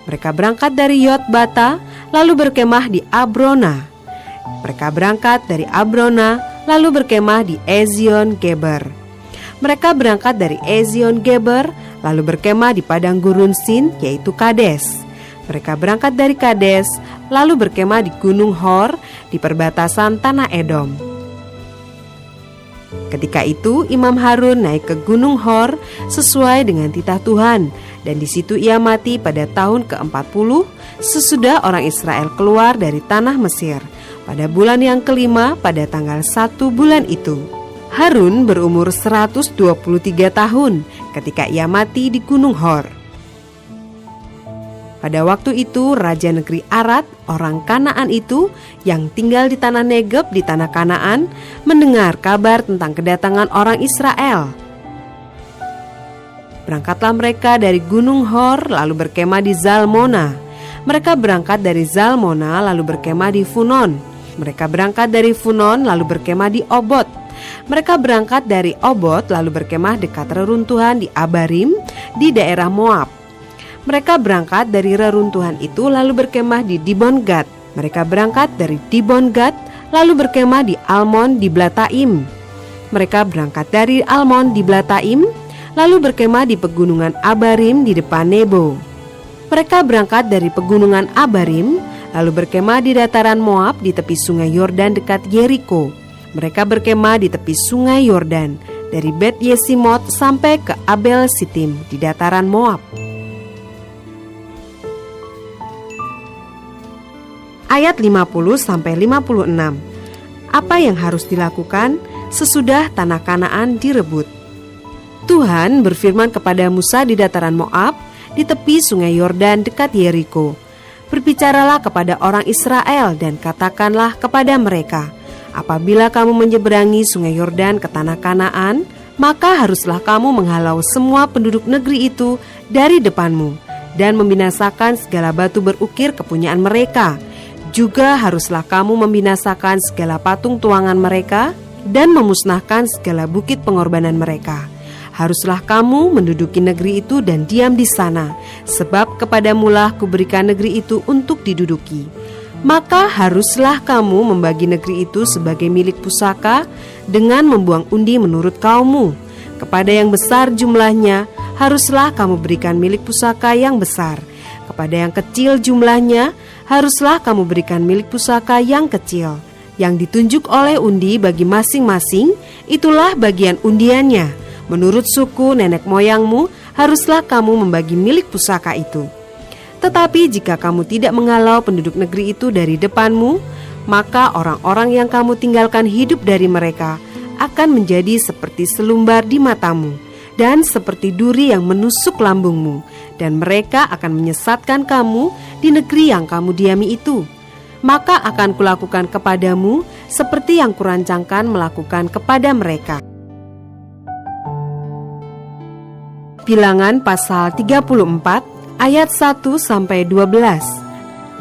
Mereka berangkat dari Yotbata, lalu berkemah di Abrona. Mereka berangkat dari Abrona, lalu berkemah di Ezion Geber. Mereka berangkat dari Ezion Geber, lalu berkemah di padang gurun Sin, yaitu Kades. Mereka berangkat dari Kades, lalu berkemah di Gunung Hor, di perbatasan tanah Edom. Ketika itu Imam Harun naik ke Gunung Hor sesuai dengan titah Tuhan, dan di situ ia mati pada tahun ke-40 sesudah orang Israel keluar dari tanah Mesir, pada bulan yang kelima pada tanggal 1 bulan itu. Harun berumur 123 tahun ketika ia mati di Gunung Hor. Pada waktu itu Raja negeri Arad, orang Kanaan itu yang tinggal di tanah Negeb di tanah Kanaan, mendengar kabar tentang kedatangan orang Israel. Berangkatlah mereka dari Gunung Hor lalu berkemah di Zalmona. Mereka berangkat dari Zalmona lalu berkemah di Funon. Mereka berangkat dari Funon lalu berkemah di Obot. Mereka berangkat dari Obot lalu berkemah dekat reruntuhan di Abarim di daerah Moab. Mereka berangkat dari reruntuhan itu lalu berkemah di Dibon Gad. Mereka berangkat dari Dibon Gad lalu berkemah di Almon di Blataim. Mereka berangkat dari Almon di Blataim lalu berkemah di pegunungan Abarim di depan Nebo. Mereka berangkat dari pegunungan Abarim lalu berkemah di dataran Moab di tepi sungai Yordan dekat Yeriko. Mereka berkemah di tepi sungai Yordan dari Bet Yesimot sampai ke Abel Sitim di dataran Moab. Ayat 50-56. Apa yang harus dilakukan sesudah tanah Kanaan direbut? Tuhan berfirman kepada Musa di dataran Moab, di tepi sungai Yordan dekat Yeriko. Berbicaralah kepada orang Israel dan katakanlah kepada mereka, apabila kamu menyeberangi sungai Yordan ke tanah Kanaan, maka haruslah kamu menghalau semua penduduk negeri itu dari depanmu dan membinasakan segala batu berukir kepunyaan mereka. Juga haruslah kamu membinasakan segala patung tuangan mereka dan memusnahkan segala bukit pengorbanan mereka. Haruslah kamu menduduki negeri itu dan diam di sana, sebab kepadamulah kuberikan negeri itu untuk diduduki. Maka haruslah kamu membagi negeri itu sebagai milik pusaka dengan membuang undi menurut kaummu. Kepada yang besar jumlahnya, haruslah kamu berikan milik pusaka yang besar. Kepada yang kecil jumlahnya, haruslah kamu berikan milik pusaka yang kecil. Yang ditunjuk oleh undi bagi masing-masing, itulah bagian undiannya. Menurut suku nenek moyangmu, haruslah kamu membagi milik pusaka itu. Tetapi jika kamu tidak menghalau penduduk negeri itu dari depanmu, maka orang-orang yang kamu tinggalkan hidup dari mereka akan menjadi seperti selumbar di matamu dan seperti duri yang menusuk lambungmu, dan mereka akan menyesatkan kamu di negeri yang kamu diami itu. Maka akan kulakukan kepadamu seperti yang kurancangkan melakukan kepada mereka. Bilangan pasal 34 ayat 1-12.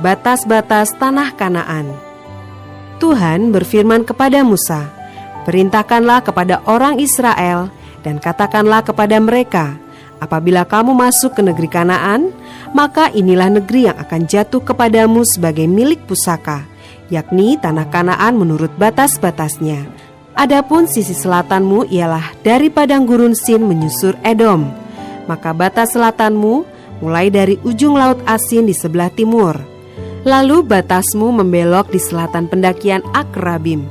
Batas-batas tanah Kanaan. Tuhan berfirman kepada Musa, perintahkanlah kepada orang Israel dan katakanlah kepada mereka, apabila kamu masuk ke negeri Kanaan, maka inilah negeri yang akan jatuh kepadamu sebagai milik pusaka, yakni tanah Kanaan menurut batas-batasnya. Adapun sisi selatanmu ialah dari padang gurun Sin menyusur Edom. Maka batas selatanmu mulai dari ujung laut Asin di sebelah timur. Lalu batasmu membelok di selatan pendakian Akrabim,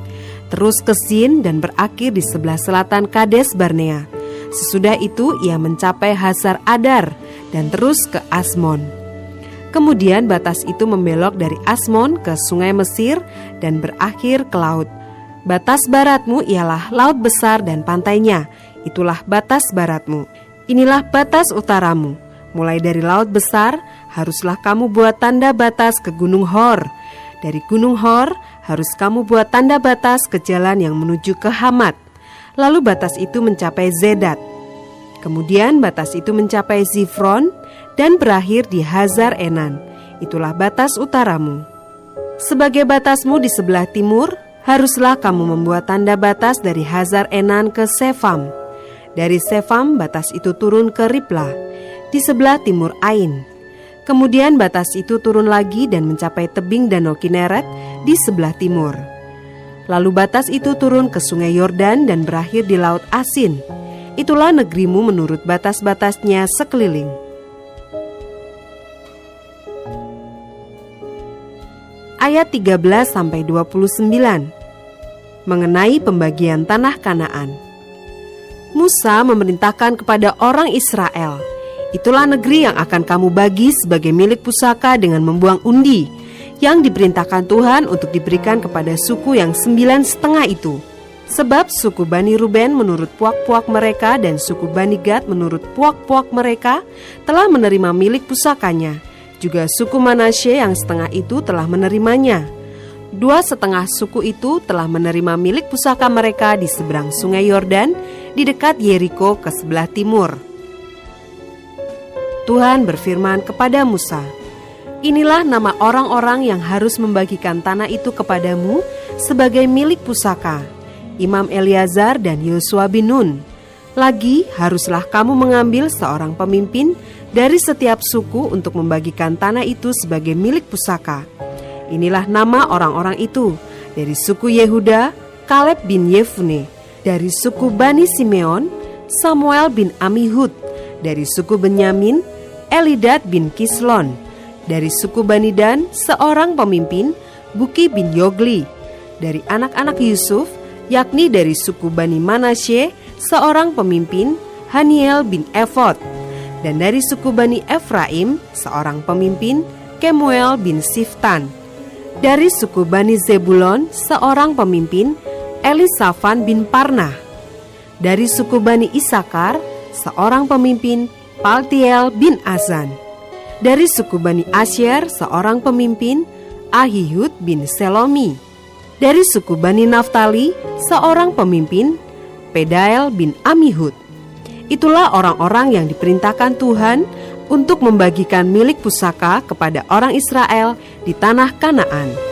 terus ke Sin dan berakhir di sebelah selatan Kades Barnea. Sesudah itu ia mencapai Hasar Adar dan terus ke Asmon. Kemudian batas itu membelok dari Asmon ke sungai Mesir dan berakhir ke laut. Batas baratmu ialah laut besar dan pantainya, itulah batas baratmu. Inilah batas utaramu. Mulai dari Laut Besar, haruslah kamu buat tanda batas ke Gunung Hor. Dari Gunung Hor, harus kamu buat tanda batas ke jalan yang menuju ke Hamat. Lalu batas itu mencapai Zedat. Kemudian batas itu mencapai Zifron dan berakhir di Hazar Enan. Itulah batas utaramu. Sebagai batasmu di sebelah timur, haruslah kamu membuat tanda batas dari Hazar Enan ke Sefam. Dari Sefam, batas itu turun ke Riblah, di sebelah timur Ain. Kemudian batas itu turun lagi dan mencapai tebing Danau Kineret di sebelah timur. Lalu batas itu turun ke Sungai Yordan dan berakhir di Laut Asin. Itulah negerimu menurut batas-batasnya sekeliling. Ayat 13-29 mengenai pembagian tanah Kanaan. Musa memerintahkan kepada orang Israel, itulah negeri yang akan kamu bagi sebagai milik pusaka dengan membuang undi, yang diperintahkan Tuhan untuk diberikan kepada suku yang 9,5 itu. Sebab suku Bani Ruben menurut puak-puak mereka dan suku Bani Gad menurut puak-puak mereka telah menerima milik pusakanya. Juga suku Manasye yang setengah itu telah menerimanya. 2,5 suku itu telah menerima milik pusaka mereka di seberang Sungai Yordan, di dekat Yeriko ke sebelah timur. Tuhan berfirman kepada Musa, inilah nama orang-orang yang harus membagikan tanah itu kepadamu sebagai milik pusaka, Imam Eleazar dan Yosua bin Nun. Lagi haruslah kamu mengambil seorang pemimpin dari setiap suku untuk membagikan tanah itu sebagai milik pusaka. Inilah nama orang-orang itu. Dari suku Yehuda, Kaleb bin Yefune. Dari suku Bani Simeon, Samuel bin Amihud. Dari suku Benyamin, Elidad bin Kislon. Dari suku Bani Dan, seorang pemimpin, Buki bin Yogli. Dari anak-anak Yusuf, yakni dari suku Bani Manasye, seorang pemimpin, Haniel bin Efod. Dan dari suku Bani Efraim, seorang pemimpin, Kemuel bin Siftan. Dari suku Bani Zebulon, seorang pemimpin, Elisafan bin Parnah. Dari suku Bani Isakar, seorang pemimpin, Paltiel bin Azan. Dari suku Bani Asyer, seorang pemimpin, Ahihud bin Selomi. Dari suku Bani Naftali, seorang pemimpin, Pedael bin Amihud. Itulah orang-orang yang diperintahkan Tuhan untuk membagikan milik pusaka kepada orang Israel di tanah Kanaan.